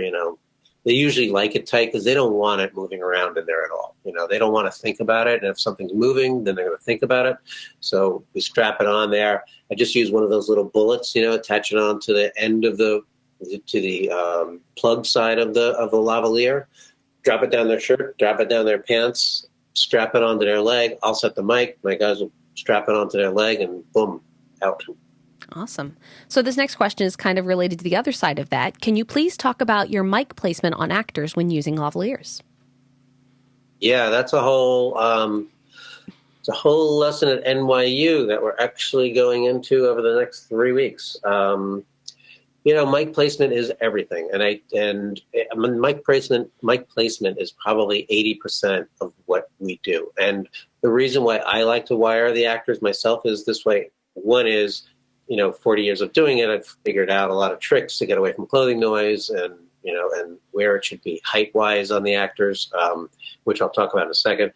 they usually like it tight because they don't want it moving around in there at all. They don't want to think about it. And if something's moving, then they're going to think about it. So we strap it on there. I just use one of those little bullets, attach it on to the end of the plug side of the lavalier. Drop it down their shirt, drop it down their pants, strap it onto their leg. I'll set the mic. My guys will strap it onto their leg and boom, out. Awesome. So this next question is kind of related to the other side of that. Can you please talk about your mic placement on actors when using lavaliers? Yeah, that's a whole lesson at NYU that we're actually going into over the next 3 weeks. Mic placement is everything, and mic placement is probably 80% of what we do. And the reason why I like to wire the actors myself is this way. One is, 40 years of doing it, I've figured out a lot of tricks to get away from clothing noise and where it should be height-wise on the actors, which I'll talk about in a second.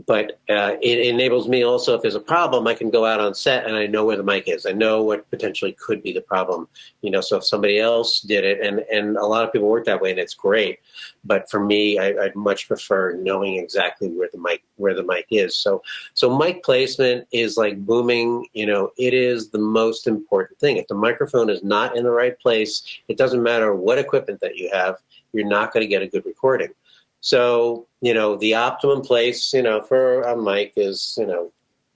But it enables me also, if there's a problem, I can go out on set and I know where the mic is. I know what potentially could be the problem. So if somebody else did it, and a lot of people work that way, and it's great. But for me, I'd much prefer knowing exactly where the mic is. So mic placement is like booming. It is the most important thing. If the microphone is not in the right place, it doesn't matter what equipment that you have, you're not going to get a good recording. So, the optimum place, for a mic is,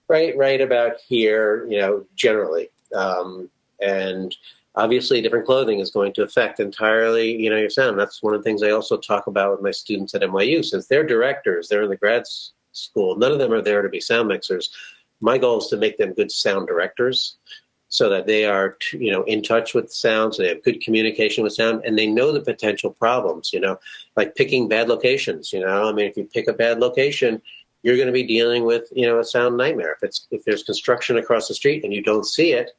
right about here, generally. And obviously different clothing is going to affect entirely, your sound. That's one of the things I also talk about with my students at NYU. Since they're directors, they're in the grad school, none of them are there to be sound mixers. My goal is to make them good sound directors, so that they are, in touch with sound, so they have good communication with sound, and they know the potential problems, like picking bad locations, if you pick a bad location, you're going to be dealing with, a sound nightmare. If there's construction across the street and you don't see it,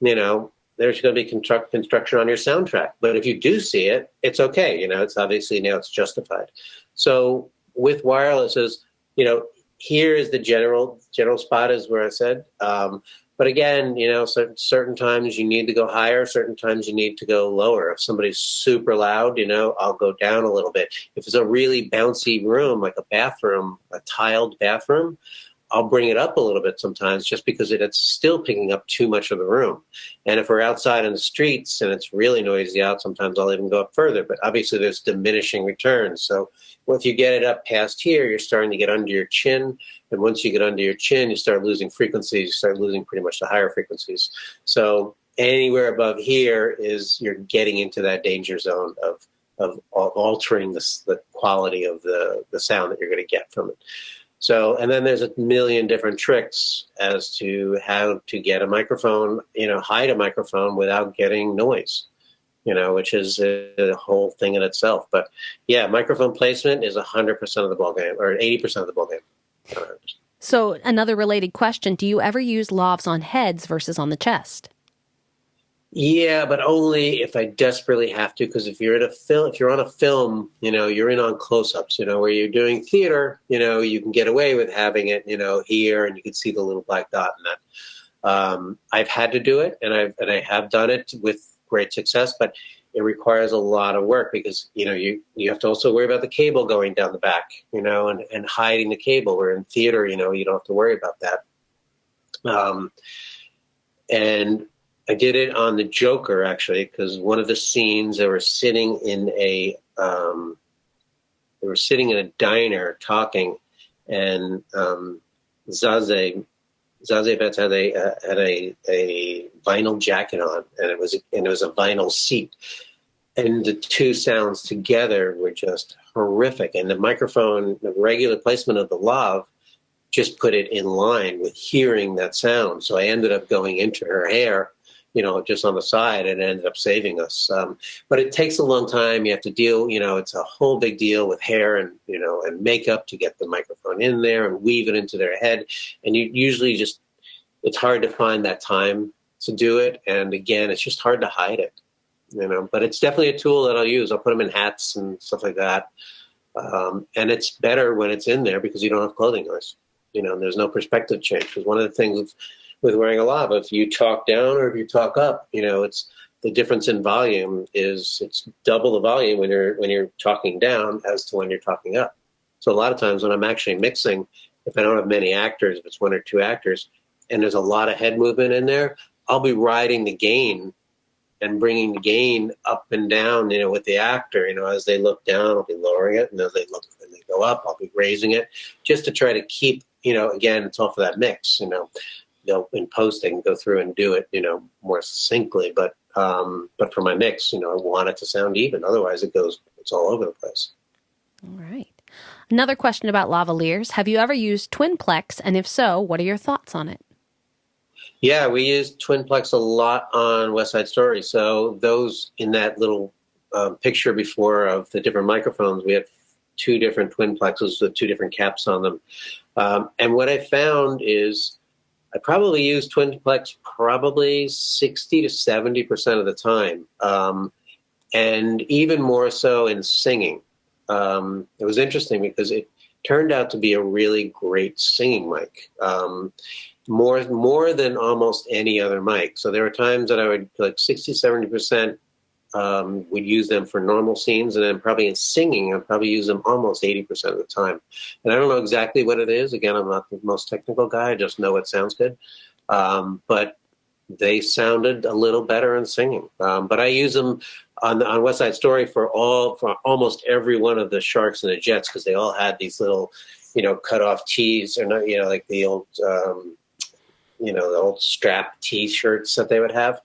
there's going to be construction on your soundtrack. But if you do see it, it's okay. It's obviously now it's justified. So with wirelesses, here is the general spot is where I said, but again, certain times you need to go higher, certain times you need to go lower. If somebody's super loud, I'll go down a little bit. If it's a really bouncy room, like a bathroom, a tiled bathroom, I'll bring it up a little bit sometimes just because it's still picking up too much of the room. And if we're outside in the streets and it's really noisy out, sometimes I'll even go up further. But obviously there's diminishing returns. So if you get it up past here, you're starting to get under your chin. And once you get under your chin, you start losing frequencies. You start losing pretty much the higher frequencies. So anywhere above here is you're getting into that danger zone of altering the quality of the sound that you're going to get from it. So, and then there's a million different tricks as to how to get a microphone, hide a microphone without getting noise, which is a whole thing in itself. But yeah, microphone placement is 100% of the ballgame, or 80% of the ballgame. So another related question, do you ever use lavs on heads versus on the chest? Yeah, but only if I desperately have to. Because if you're on a film, you're in on close-ups. Where you're doing theater, you can get away with having it, here, and you can see the little black dot in that. I've had to do it, and I have done it with great success, but it requires a lot of work because you have to also worry about the cable going down the back, and hiding the cable. Where in theater, you don't have to worry about that. And I did it on the Joker, actually, because one of the scenes they were sitting in a diner talking, and Zazie Betts had a vinyl jacket on, and it was a vinyl seat, and the two sounds together were just horrific. And the microphone, the regular placement of the lav, just put it in line with hearing that sound. So I ended up going into her hair, just on the side, and it ended up saving us. But it takes a long time. You have to deal, it's a whole big deal with hair and, and makeup to get the microphone in there and weave it into their head. And you usually it's hard to find that time to do it. And again, it's just hard to hide it, but it's definitely a tool that I'll use. I'll put them in hats and stuff like that. And it's better when it's in there because you don't have clothing noise. There's no perspective change. Because one of the things with wearing a lav, if you talk down or if you talk up, it's the difference in volume it's double the volume when you're talking down as to when you're talking up. So a lot of times when I'm actually mixing, if I don't have many actors, if it's one or two actors, and there's a lot of head movement in there, I'll be riding the gain and bringing the gain up and down, with the actor, as they look down, I'll be lowering it. And as they look and they go up, I'll be raising it just to try to keep, again, it's all for that mix, they'll in posting go through and do it, more succinctly. But for my mix, I want it to sound even. Otherwise it's all over the place. All right. Another question about lavaliers. Have you ever used Twinplex? And if so, what are your thoughts on it? Yeah, we use Twinplex a lot on West Side Story. So those in that little picture before of the different microphones, we have two different Twinplexes with two different caps on them. And what I found is I probably use Twinplex probably 60 to 70% of the time. And even more so in singing. It was interesting because it turned out to be a really great singing mic. More than almost any other mic. So there were times that I would 60, 70% would use them for normal scenes, and then probably in singing, I'd probably use them almost 80% of the time. And I don't know exactly what it is. Again, I'm not the most technical guy. I just know it sounds good. But they sounded a little better in singing. But I use them on West Side Story for almost every one of the Sharks and the Jets, because they all had these little, cut off tees, or not, like the old, the old strap T-shirts that they would have.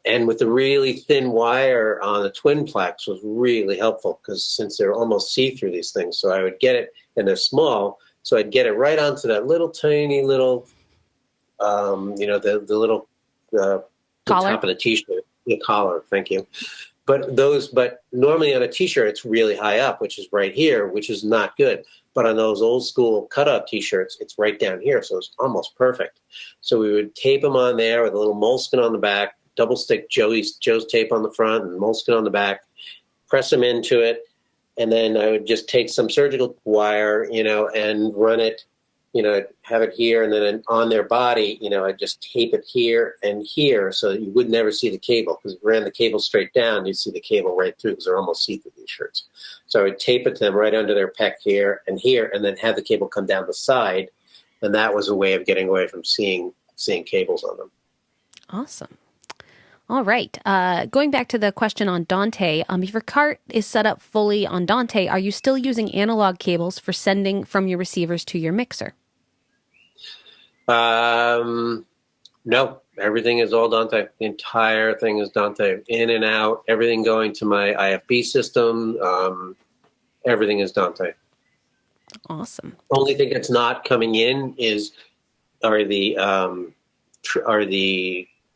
And with the really thin wire on the Twinplex was really helpful, because since they're almost see-through, these things, so I would get it, and they're small, so I'd get it right onto that little tiny little, the little the top of the T-shirt, the collar. Thank you. But normally on a T-shirt, it's really high up, which is right here, which is not good. But on those old school cutout T-shirts, it's right down here, so it's almost perfect. So we would tape them on there with a little moleskin on the back, double stick Joe's tape on the front and moleskin on the back, press them into it, and then I would just take some surgical wire, and run it, have it here, and then on their body, I'd just tape it here and here, so that you would never see the cable, because if you ran the cable straight down, you'd see the cable right through, because they're almost see-through, these shirts. So I would tape it to them right under their pec here, and then have the cable come down the side, and that was a way of getting away from seeing cables on them. Awesome. All right. Going back to the question on Dante, if your cart is set up fully on Dante, are you still using analog cables for sending from your receivers to your mixer? No, everything is all Dante. The entire thing is Dante, in and out, everything going to my IFB system. Everything is Dante. Awesome. Only thing that's not coming in are the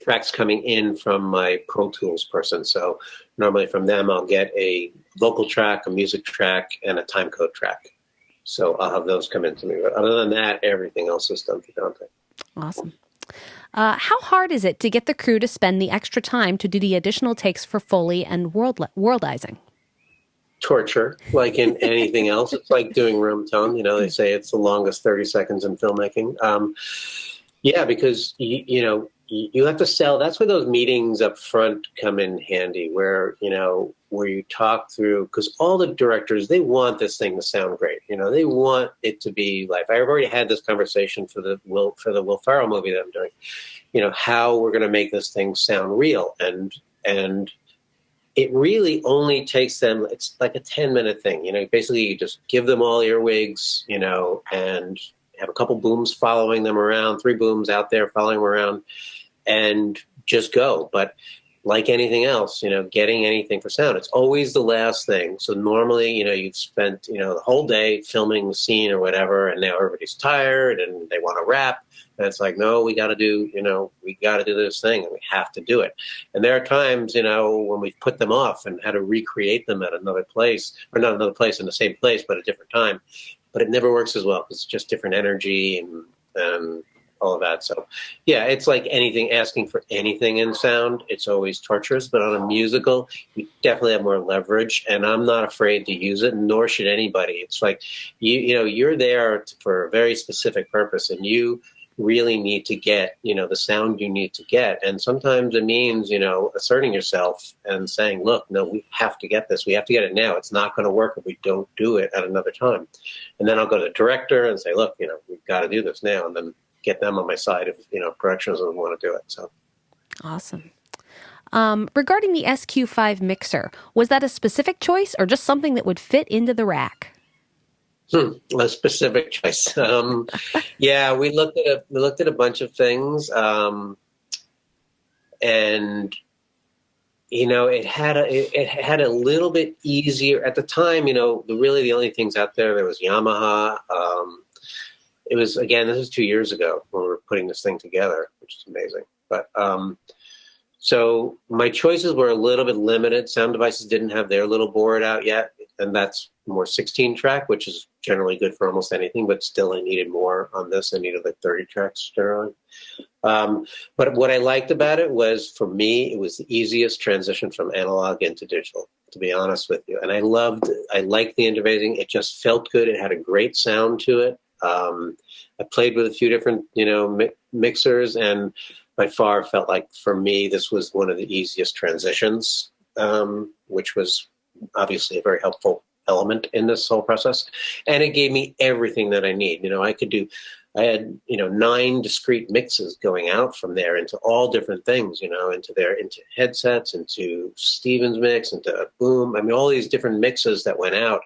tracks coming in from my Pro Tools person. So normally from them, I'll get a vocal track, a music track, and a timecode track. So I'll have those come into me. But other than that, everything else is done through Dante. Awesome. How hard is it to get the crew to spend the extra time to do the additional takes for Foley and worldizing? Torture, like in anything else. It's like doing room tone. They say it's the longest 30 seconds in filmmaking. Yeah, because you have to sell. That's where those meetings up front come in handy, where you talk through, because all the directors, they want this thing to sound great. They want it to be live. I've already had this conversation for the Will Ferrell movie that I'm doing. How we're going to make this thing sound real, and it really only takes them. It's like a 10-minute thing. Basically you just give them all earwigs, and have a couple booms following them around, 3 booms out there following them around, and just go. But like anything else, getting anything for sound, it's always the last thing. So normally, you've spent, the whole day filming the scene or whatever, and now everybody's tired and they want to wrap. And it's like, no, we got to do this thing, and we have to do it. And there are times, when we've put them off and had to recreate them at another place, or not another place, in the same place, but a different time. But it never works as well because it's just different energy and all of that. So, yeah, it's like anything, asking for anything in sound, it's always torturous. But on a musical, you definitely have more leverage, and I'm not afraid to use it, nor should anybody. It's like, you're there for a very specific purpose, and you really need to get, the sound you need to get. And sometimes it means, asserting yourself and saying, look, no, we have to get this. We have to get it now. It's not going to work if we don't do it at another time. And then I'll go to the director and say, look, we've got to do this now. And then get them on my side if, production doesn't want to do it. So. Awesome. Regarding the SQ5 mixer, was that a specific choice or just something that would fit into the rack? A specific choice. Yeah, we looked at a bunch of things, and it had a little bit easier at the time. The only things out there was Yamaha. It was, again, this is 2 years ago when we were putting this thing together, which is amazing. But so my choices were a little bit limited. Sound Devices didn't have their little board out yet, and that's more 16 track, which is generally good for almost anything, but still I needed more on this. I needed like 30 tracks generally. But what I liked about it was, for me, it was the easiest transition from analog into digital, to be honest with you. And I liked the interfacing. It just felt good. It had a great sound to it. I played with a few different, mixers, and by far felt like, for me, this was one of the easiest transitions, which was obviously a very helpful element in this whole process. And it gave me everything that I need. I had 9 discrete mixes going out from there into all different things, into headsets, into Stevens mix, into boom. I mean, all these different mixes that went out,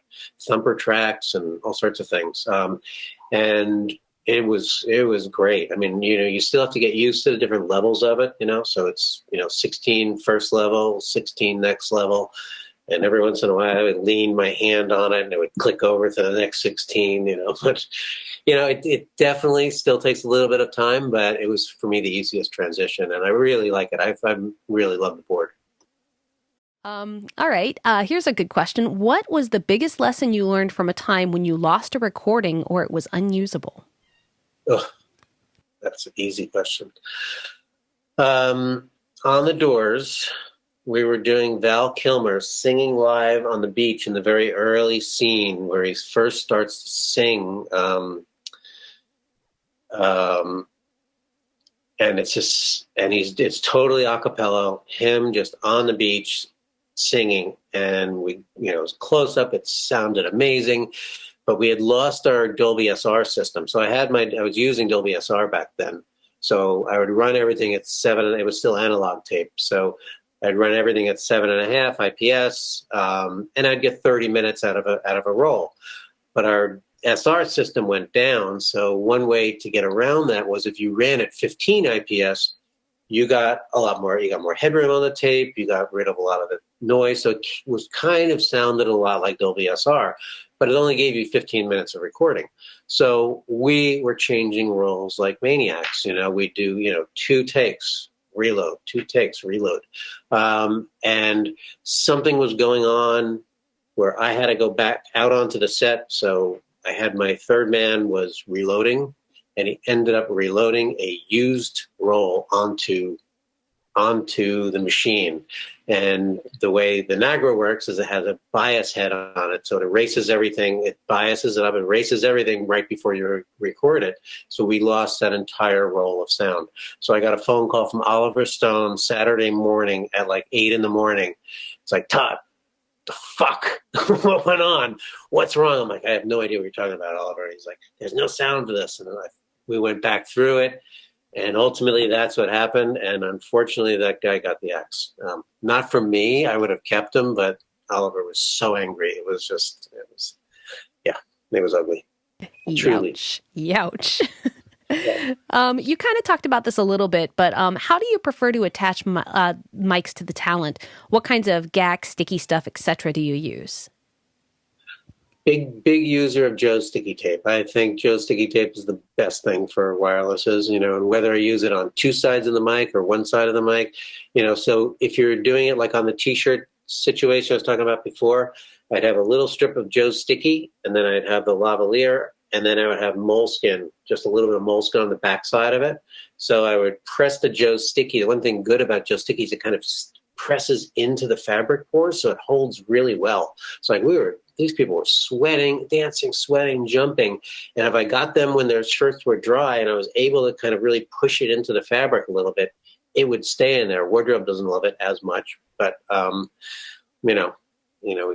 thumper tracks and all sorts of things. And it was great. I mean, you still have to get used to the different levels of it, so it's, 16 first level, 16 next level. And every once in a while I would lean my hand on it and it would click over to the next 16, but, it definitely still takes a little bit of time, but it was, for me, the easiest transition. And I really like it. I really love the board. All right. Here's a good question. What was the biggest lesson you learned from a time when you lost a recording or it was unusable? Oh, that's an easy question. On the Doors, we were doing Val Kilmer singing live on the beach in the very early scene where he first starts to sing. And it's totally a cappella, him just on the beach singing. And it was close up. It sounded amazing, but we had lost our Dolby SR system. So I was using Dolby SR back then. So I would run everything at 7, and it was still analog tape. So I'd run everything at 7.5 IPS, and I'd get 30 minutes out of a roll. But our SR system went down, so one way to get around that was, if you ran at 15 IPS, you got a lot more. You got more headroom on the tape. You got rid of a lot of the noise, so it sounded a lot like Dolby SR, but it only gave you 15 minutes of recording. So we were changing roles like maniacs. We do 2 takes. Reload, 2 takes, reload. And something was going on where I had to go back out onto the set. So I had my third man was reloading, and he ended up reloading a used roll onto the machine. And the way the Nagra works is it has a bias head on it, so it erases everything. It biases it up and erases everything right before you record it. So we lost that entire roll of sound. So I got a phone call from Oliver Stone Saturday morning at like 8 a.m. It's like, Todd, the fuck? What went on? What's wrong? I'm like, I have no idea what you're talking about, Oliver. He's like, there's no sound to this. And we went back through it. And ultimately, that's what happened. And unfortunately, that guy got the axe. Not from me. I would have kept him, but Oliver was so angry. It was ugly. Truly. Youch. Yeah. You kind of talked about this a little bit, but how do you prefer to attach mics to the talent? What kinds of gack, sticky stuff, etc. do you use? Big user of Joe's sticky tape. I think Joe's sticky tape is the best thing for wirelesses, and whether I use it on two sides of the mic or one side of the mic, so if you're doing it like on the t-shirt situation I was talking about before, I'd have a little strip of Joe's sticky, and then I'd have the lavalier, and then I would have moleskin, just a little bit of moleskin on the back side of it. So I would press the Joe's sticky. The one thing good about Joe's sticky is it kind of presses into the fabric pores, so it holds really well. So these people were sweating, dancing, sweating, jumping. And if I got them when their shirts were dry and I was able to kind of really push it into the fabric a little bit, it would stay in there. Wardrobe doesn't love it as much, but, we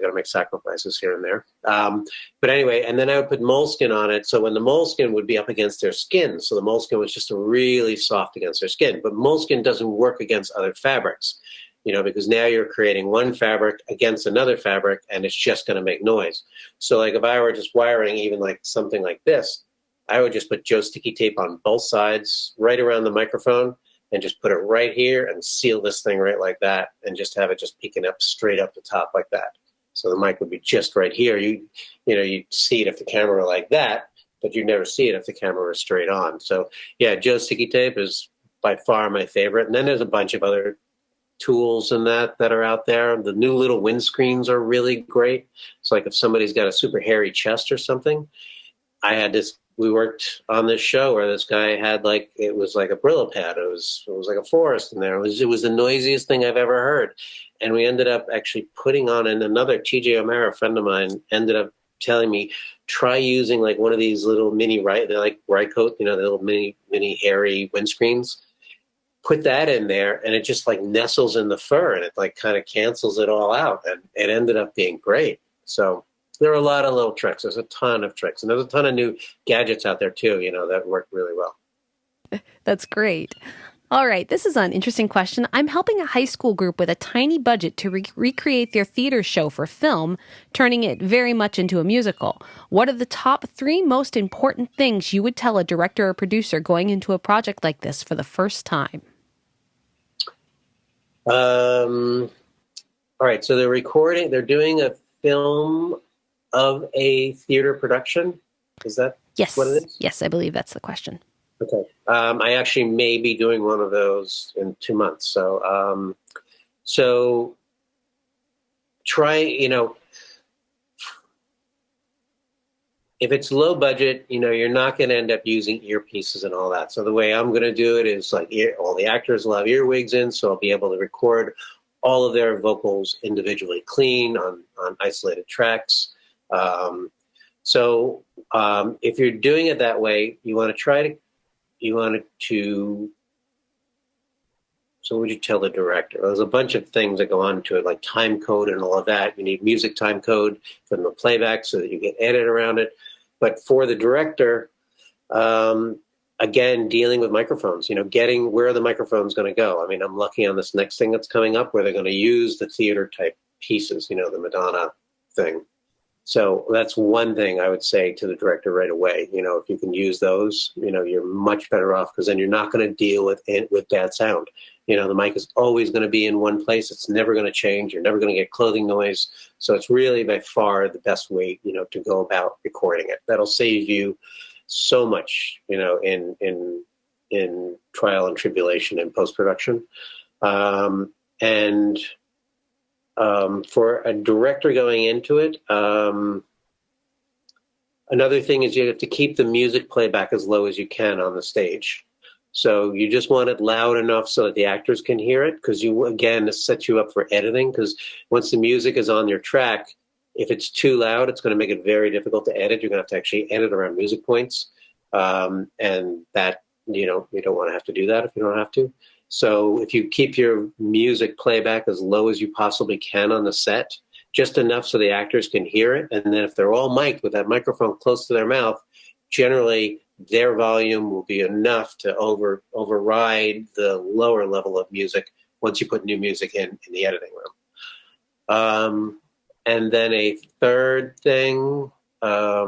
got to make sacrifices here and there. But anyway, and then I would put moleskin on it. So when the moleskin would be up against their skin, so the moleskin was just really soft against their skin. But moleskin doesn't work against other fabrics. Because now you're creating one fabric against another fabric, and it's just going to make noise. So like if I were just wiring even like something like this, I would just put Joe's sticky tape on both sides, right around the microphone, and just put it right here and seal this thing right like that, and just have it just peeking up straight up the top like that. So the mic would be just right here. You'd see it if the camera were like that, but you'd never see it if the camera was straight on. So yeah, Joe's sticky tape is by far my favorite. And then there's a bunch of other tools and that are out there. The new little windscreens are really great. It's like if somebody's got a super hairy chest or something. We worked on this show where this guy had it was like a Brillo pad. It was like a forest in there. It was the noisiest thing I've ever heard. And we ended up actually putting on, and another TJ O'Mara, a friend of mine, ended up telling me, try using like one of these little mini, they're like Rycote, the little mini hairy windscreens. Put that in there, and it just like nestles in the fur, and it like kind of cancels it all out, and it ended up being great. So there are a lot of little tricks. There's a ton of tricks, and there's a ton of new gadgets out there too, that work really well. That's great. All right, this is an interesting question. I'm helping a high school group with a tiny budget to recreate their theater show for film, turning it very much into a musical. What are the top 3 most important things you would tell a director or producer going into a project like this for the first time? All right, so they're doing a film of a theater production. Is that what it is? Yes, I believe that's the question. Okay. I actually may be doing one of those in 2 months. So try, if it's low budget, you're not going to end up using earpieces and all that. So the way I'm going to do it is like all the actors will have earwigs in, so I'll be able to record all of their vocals individually clean on isolated tracks. So if you're doing it that way, so what would you tell the director? There's a bunch of things that go on to it, like time code and all of that. You need music time code from the playback so that you can edit around it. But for the director, again, dealing with microphones, getting where the microphone's going to go. I mean, I'm lucky on this next thing that's coming up where they're going to use the theater type pieces, the Madonna thing. So that's one thing I would say to the director right away. If you can use those, you're much better off, because then you're not going to deal with bad sound. The mic is always going to be in one place. It's never going to change. You're never going to get clothing noise. So it's really by far the best way, to go about recording it. That'll save you so much, in trial and tribulation in post-production. For a director going into it, Another thing is you have to keep the music playback as low as you can on the stage. So you just want it loud enough so that the actors can hear it, because this sets you up for editing, because once the music is on your track, if it's too loud, it's going to make it very difficult to edit. You're going to have to actually edit around music points. And that, you don't want to have to do that if you don't have to. So if you keep your music playback as low as you possibly can on the set, just enough so the actors can hear it. And then if they're all mic'd with that microphone close to their mouth, generally their volume will be enough to override the lower level of music once you put new music in the editing room. And then a third thing, I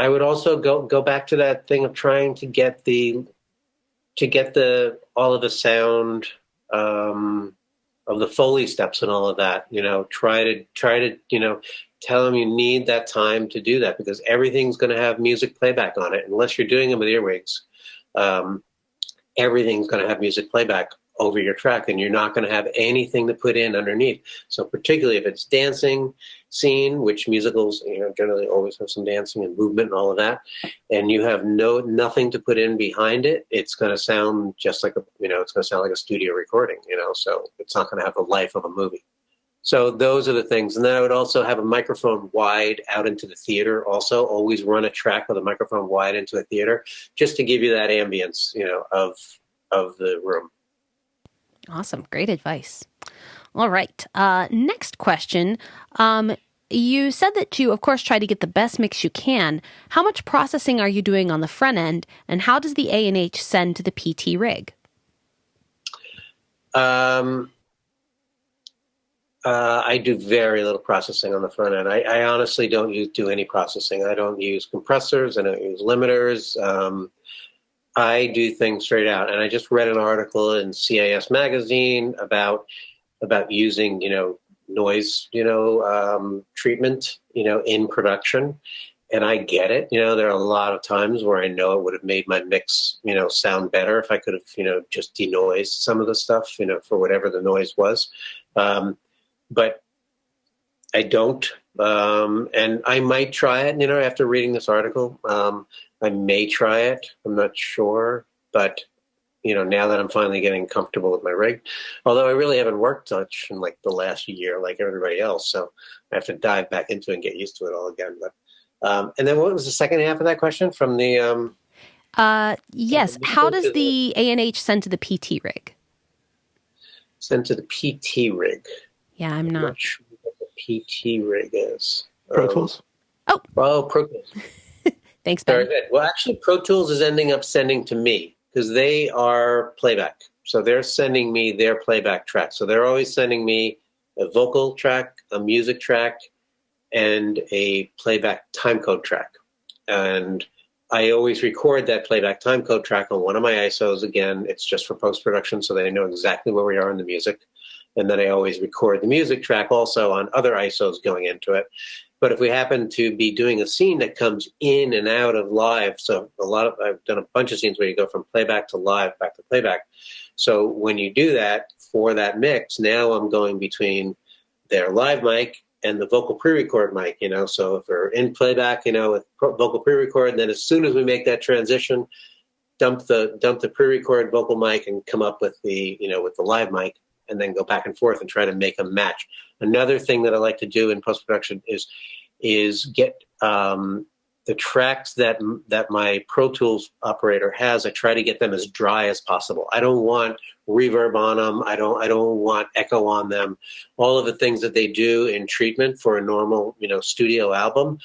would also go back to that thing of trying to get all of the sound of the Foley steps and all of that. Try to tell them you need that time to do that, because everything's going to have music playback on it unless you're doing them with earwigs. Everything's going to have music playback over your track, and you're not going to have anything to put in underneath. So particularly if it's dancing scene, which musicals generally always have some dancing and movement and all of that, and you have nothing to put in behind it, it's going to sound just like it's going to sound like a studio recording, so it's not going to have the life of a movie. So those are the things. And then I would also have a microphone wide out into the theater. Also always run a track with a microphone wide into a theater, just to give you that ambience of the room. Awesome. Great advice. All right. Next question. You said that you, of course, try to get the best mix you can. How much processing are you doing on the front end, and how does the A&H send to the PT rig? I do very little processing on the front end. I honestly don't do any processing. I don't use compressors. I don't use limiters. I do things straight out. And I just read an article in CAS magazine about using, noise, treatment, in production. And I get it. There are a lot of times where I know it would have made my mix, sound better if I could have, just denoised some of the stuff, for whatever the noise was. But I don't. And I might try it, after reading this article. I may try it. I'm not sure. But, now that I'm finally getting comfortable with my rig, although I really haven't worked much in like the last year, like everybody else. So I have to dive back into it and get used to it all again. But and then what was the second half of that question from the? Yes. How does the A&H send to the PT rig? Send to the PT rig. Yeah, I'm not sure what the PT rig is. Pro Tools. Oh, Pro Tools. Thanks, Ben. Very good. Well, actually, Pro Tools is ending up sending to me because they are playback. So they're sending me their playback track. So they're always sending me a vocal track, a music track, and a playback timecode track. And I always record that playback timecode track on one of my ISOs. Again, it's just for post-production, so they know exactly where we are in the music. And then I always record the music track also on other ISOs going into it. But if we happen to be doing a scene that comes in and out of live, so I've done a bunch of scenes where you go from playback to live, back to playback. So when you do that for that mix, now I'm going between their live mic and the vocal pre-record mic, So if we're in playback, with vocal pre-record, and then as soon as we make that transition, dump the pre-record vocal mic and come up with the live mic, and then go back and forth and try to make a match. Another thing that I like to do in post-production is get the tracks that my Pro Tools operator has. I try to get them as dry as possible. I don't want reverb on them. I don't want echo on them. All of the things that they do in treatment for a normal, studio album,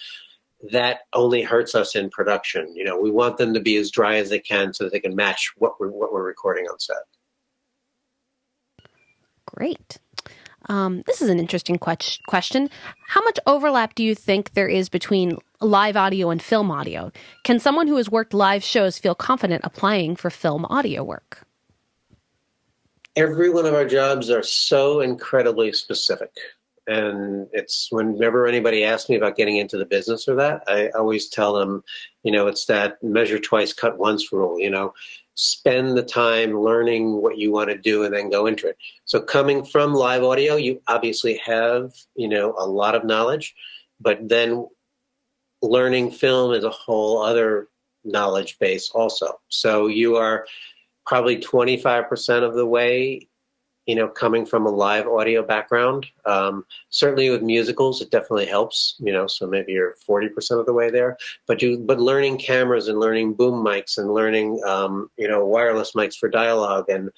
that only hurts us in production. We want them to be as dry as they can so that they can match what we're recording on set. Great. This is an interesting question. How much overlap do you think there is between live audio and film audio? Can someone who has worked live shows feel confident applying for film audio work? Every one of our jobs are so incredibly specific. And it's whenever anybody asks me about getting into the business or that, I always tell them, it's that measure twice, cut once rule. Spend the time learning what you want to do and then go into it. So coming from live audio, you obviously have, a lot of knowledge, but then learning film is a whole other knowledge base also. So you are probably 25% of the way, coming from a live audio background. Certainly with musicals, it definitely helps, so maybe you're 40% of the way there. But learning cameras and learning boom mics and learning, wireless mics for dialogue and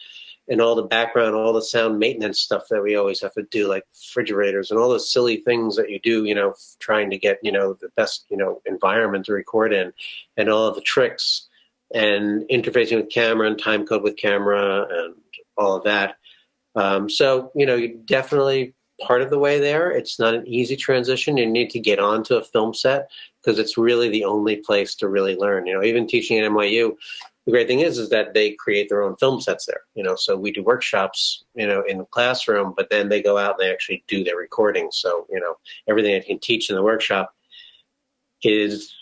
all the background, all the sound maintenance stuff that we always have to do, like refrigerators and all those silly things that you do, trying to get, the best, environment to record in, and all of the tricks and interfacing with camera and time code with camera and all of that. So, you're definitely part of the way there. It's not an easy transition. You need to get onto a film set because it's really the only place to really learn. Even teaching at NYU, the great thing is that they create their own film sets there. So we do workshops, in the classroom, but then they go out and they actually do their recording. So, everything I can teach in the workshop is,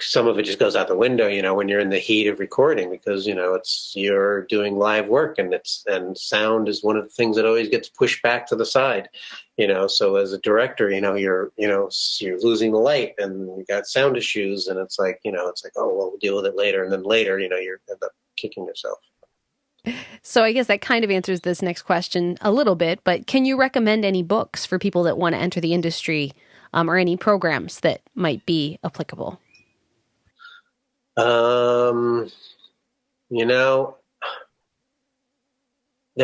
some of it just goes out the window, when you're in the heat of recording, because, you're doing live work and sound is one of the things that always gets pushed back to the side, so as a director, you're losing the light and you got sound issues and it's like, oh, well, we'll deal with it later. And then later, you end up kicking yourself. So I guess that kind of answers this next question a little bit, but can you recommend any books for people that want to enter the industry, or any programs that might be applicable? There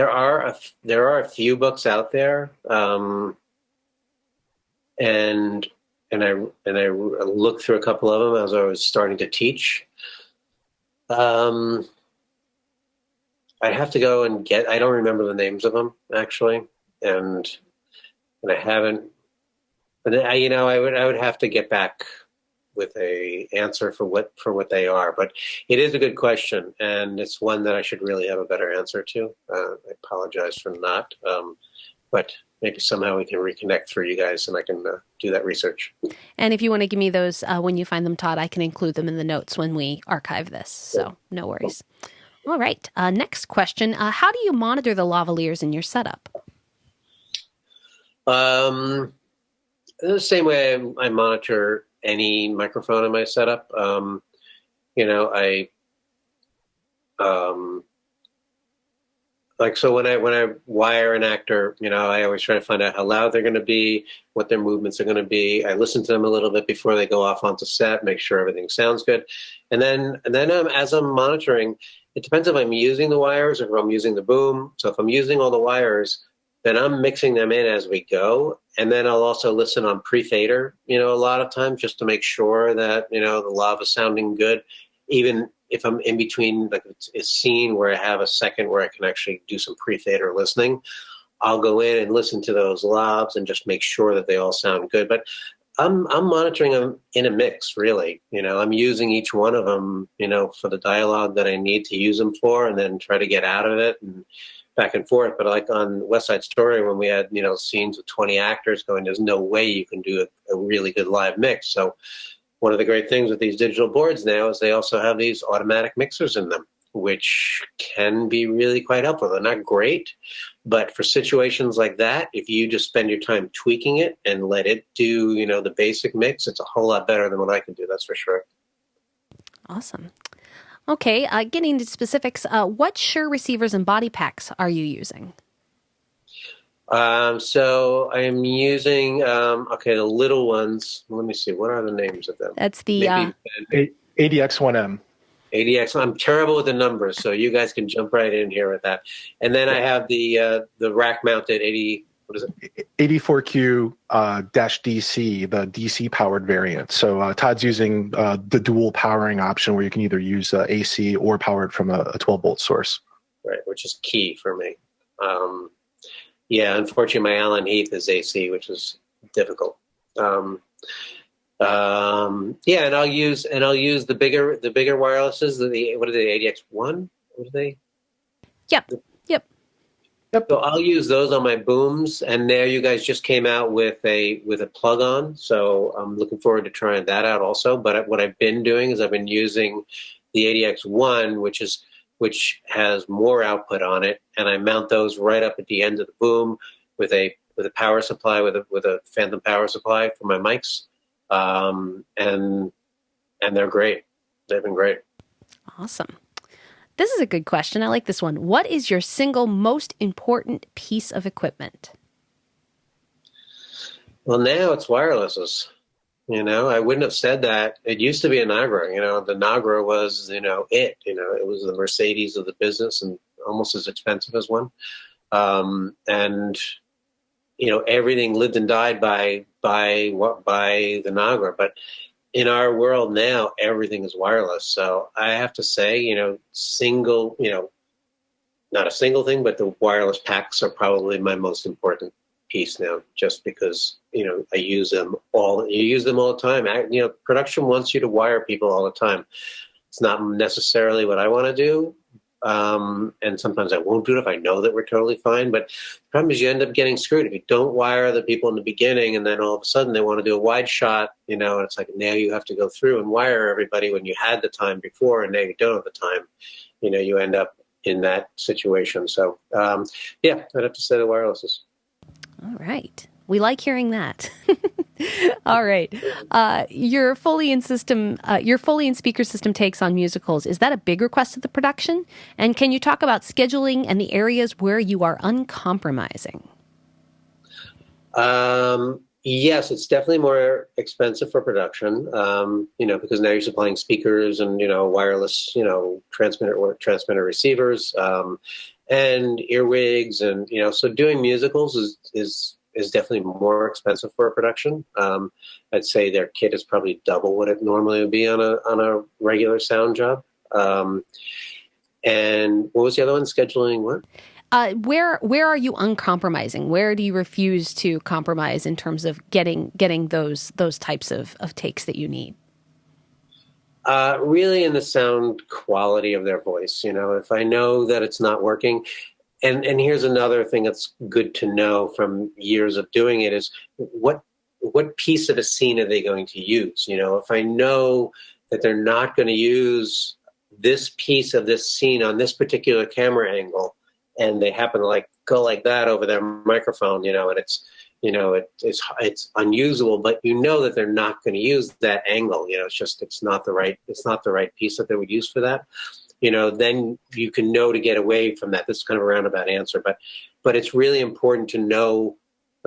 are a few books out there, and I looked through a couple of them as I was starting to teach. I'd have to go and I don't remember the names of them actually, and I haven't. But I would have to get back with a answer for what they are, but it is a good question, and it's one that I should really have a better answer to. I apologize for not, but maybe somehow we can reconnect through you guys, and I can do that research. And if you want to give me those when you find them, Todd, I can include them in the notes when we archive this. So no worries. All right. Next question: how do you monitor the lavaliers in your setup? The same way I monitor any microphone in my setup. So when I wire an actor, I always try to find out how loud they're going to be, what their movements are going to be. I listen to them a little bit before they go off onto set, make sure everything sounds good. And then as I'm monitoring, it depends if I'm using the wires or if I'm using the boom. So if I'm using all the wires, then I'm mixing them in as we go. And then I'll also listen on pre-fader, a lot of times just to make sure that, the lav is sounding good. Even if I'm in between like a scene where I have a second where I can actually do some pre-fader listening, I'll go in and listen to those lavs and just make sure that they all sound good. But I'm monitoring them in a mix, really. I'm using each one of them, for the dialogue that I need to use them for, and then try to get out of it and back and forth. But like on West Side Story, when we had, scenes with 20 actors going, there's no way you can do a really good live mix. So one of the great things with these digital boards now is they also have these automatic mixers in them, which can be really quite helpful. They're not great, but for situations like that, if you just spend your time tweaking it and let it do, the basic mix, it's a whole lot better than what I can do. That's for sure. Awesome. Okay, getting into specifics, what Shure receivers and body packs are you using? So I'm using, the little ones. Let me see. What are the names of them? That's the ADX1M. ADX. I'm terrible with the numbers, so you guys can jump right in here with that. And then I have the rack-mounted 84Q -DC, the DC powered variant. So Todd's using the dual powering option where you can either use AC or power it from a 12-volt source. Right, which is key for me. Unfortunately, my Allen Heath is AC, which is difficult. And I'll use the bigger wirelesses. What are they? ADX1? What are they? Yep. Yep. So I'll use those on my booms, and now you guys just came out with a plug on, so I'm looking forward to trying that out also. But what I've been doing is I've been using the ADX1, which has more output on it, and I mount those right up at the end of the boom with a power supply, with a phantom power supply for my mics, and they're great. They've been great. Awesome. This is a good question. I like this one. What is your single most important piece of equipment? Well, now it's wirelesses. I wouldn't have said that. It used to be a Nagra. The Nagra was, it was the Mercedes of the business and almost as expensive as one. And everything lived and died by the Nagra. But in our world now, everything is wireless. So I have to say, not a single thing, but the wireless packs are probably my most important piece now, just because, I use them all. You use them all the time. Production wants you to wire people all the time. It's not necessarily what I want to do. And sometimes I won't do it if I know that we're totally fine. But the problem is you end up getting screwed if you don't wire the people in the beginning, and then all of a sudden they want to do a wide shot, and it's like now you have to go through and wire everybody when you had the time before, and now you don't have the time. You end up in that situation. So, yeah, I'd have to say the wirelesses. All right. We like hearing that. All right. Your Foley and speaker system takes on musicals. Is that a big request of the production? And can you talk about scheduling and the areas where you are uncompromising? Yes, it's definitely more expensive for production, because now you're supplying speakers and, wireless, transmitter receivers, and earwigs. And, so doing musicals is definitely more expensive for a production. I'd say their kit is probably double what it normally would be on a regular sound job. And what was the other one? Scheduling what? Where are you uncompromising? Where do you refuse to compromise in terms of getting those types of takes that you need? Really in the sound quality of their voice. If I know that it's not working, and here's another thing that's good to know from years of doing it is what piece of a scene are they going to use? If I know that they're not going to use this piece of this scene on this particular camera angle, and they happen to go like that over their microphone, and it's unusable, but that they're not going to use that angle. It's not the right piece that they would use for that. Then you can know to get away from that. This is kind of a roundabout answer, but it's really important to know,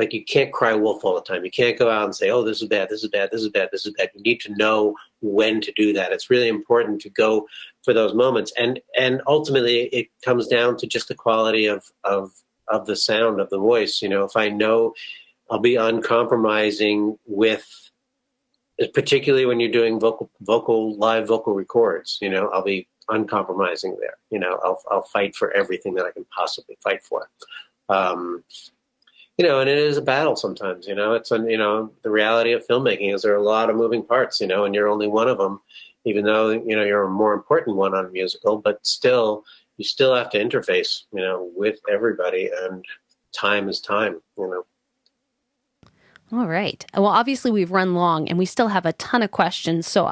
you can't cry wolf all the time. You can't go out and say, oh, this is bad, this is bad, this is bad, this is bad. You need to know when to do that. It's really important to go for those moments. And ultimately it comes down to just the quality of the sound of the voice. If I know, I'll be uncompromising with, particularly when you're doing live vocal records, I'll be uncompromising there. I'll fight for everything that I can possibly fight for. And it is a battle sometimes, it's, the reality of filmmaking is there are a lot of moving parts, and you're only one of them, even though, you're a more important one on a musical, but still, you still have to interface, with everybody, and time is time. All right. Well, obviously we've run long and we still have a ton of questions. So,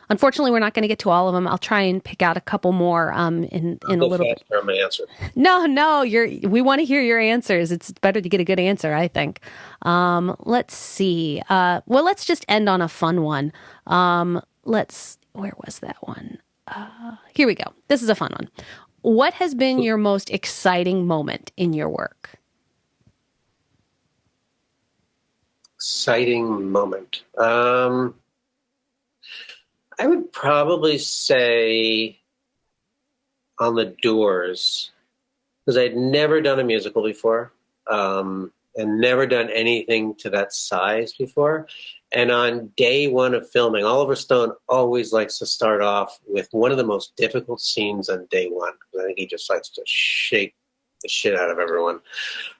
unfortunately, we're not going to get to all of them. I'll try and pick out a couple more in a little bit. On my answer. No, we want to hear your answers. It's better to get a good answer, I think. Let's see. Let's just end on a fun one. Where was that one? Here we go. This is a fun one. What has been your most exciting moment in your work? Exciting moment. I would probably say on the Doors, because I'd never done a musical before, and never done anything to that size before. And on day one of filming, Oliver Stone always likes to start off with one of the most difficult scenes on day one. I think he just likes to shake the shit out of everyone.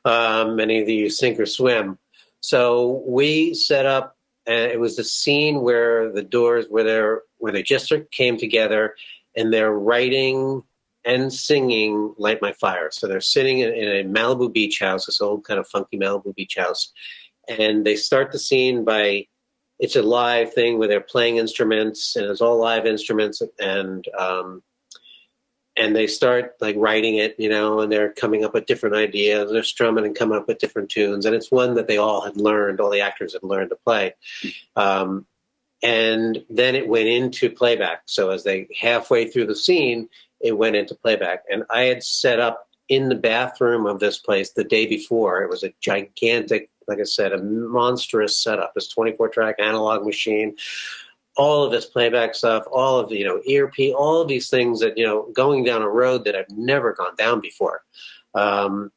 And either you sink or swim. So we set up, and it was the scene where the Doors, where they just came together, and they're writing and singing Light My Fire. So they're sitting in a Malibu beach house, this old kind of funky Malibu beach house. And they start the scene by, it's a live thing where they're playing instruments, and it's all live instruments, and they start like writing it, and they're coming up with different ideas. They're strumming and coming up with different tunes. And it's one that they all had learned, all the actors had learned to play. And then it went into playback. So as they halfway through the scene, it went into playback. And I had set up in the bathroom of this place the day before. It was a gigantic, like I said, a monstrous setup, this 24-track analog machine, all of this playback stuff, all of the, ERP, all of these things that, going down a road that I've never gone down before. And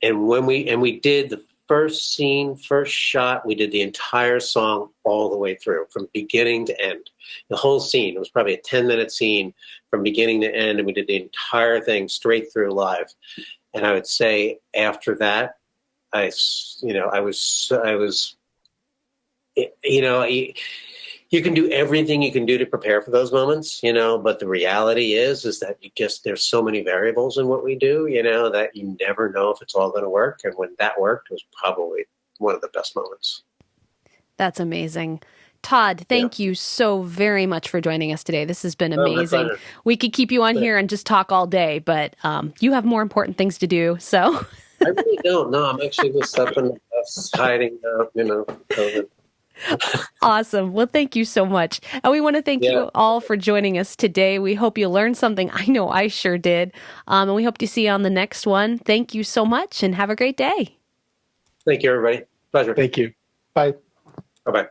when we did the first scene, first shot, we did the entire song all the way through from beginning to end. The whole scene, it was probably a 10-minute scene from beginning to end. And we did the entire thing straight through live. And I would say after that, I was, you can do everything you can do to prepare for those moments, but the reality is that there's so many variables in what we do, that you never know if it's all going to work. And when that worked, it was probably one of the best moments. That's amazing. Tod, thank you so very much for joining us today. This has been amazing. We could keep you on here and just talk all day, but you have more important things to do. So I really don't. No, I'm actually just up in the house hiding out, COVID. Awesome. Well, thank you so much. And we want to thank you all for joining us today. We hope you learned something. I know I sure did. And we hope to see you on the next one. Thank you so much and have a great day. Thank you, everybody. Pleasure. Thank you. Bye. Bye-bye.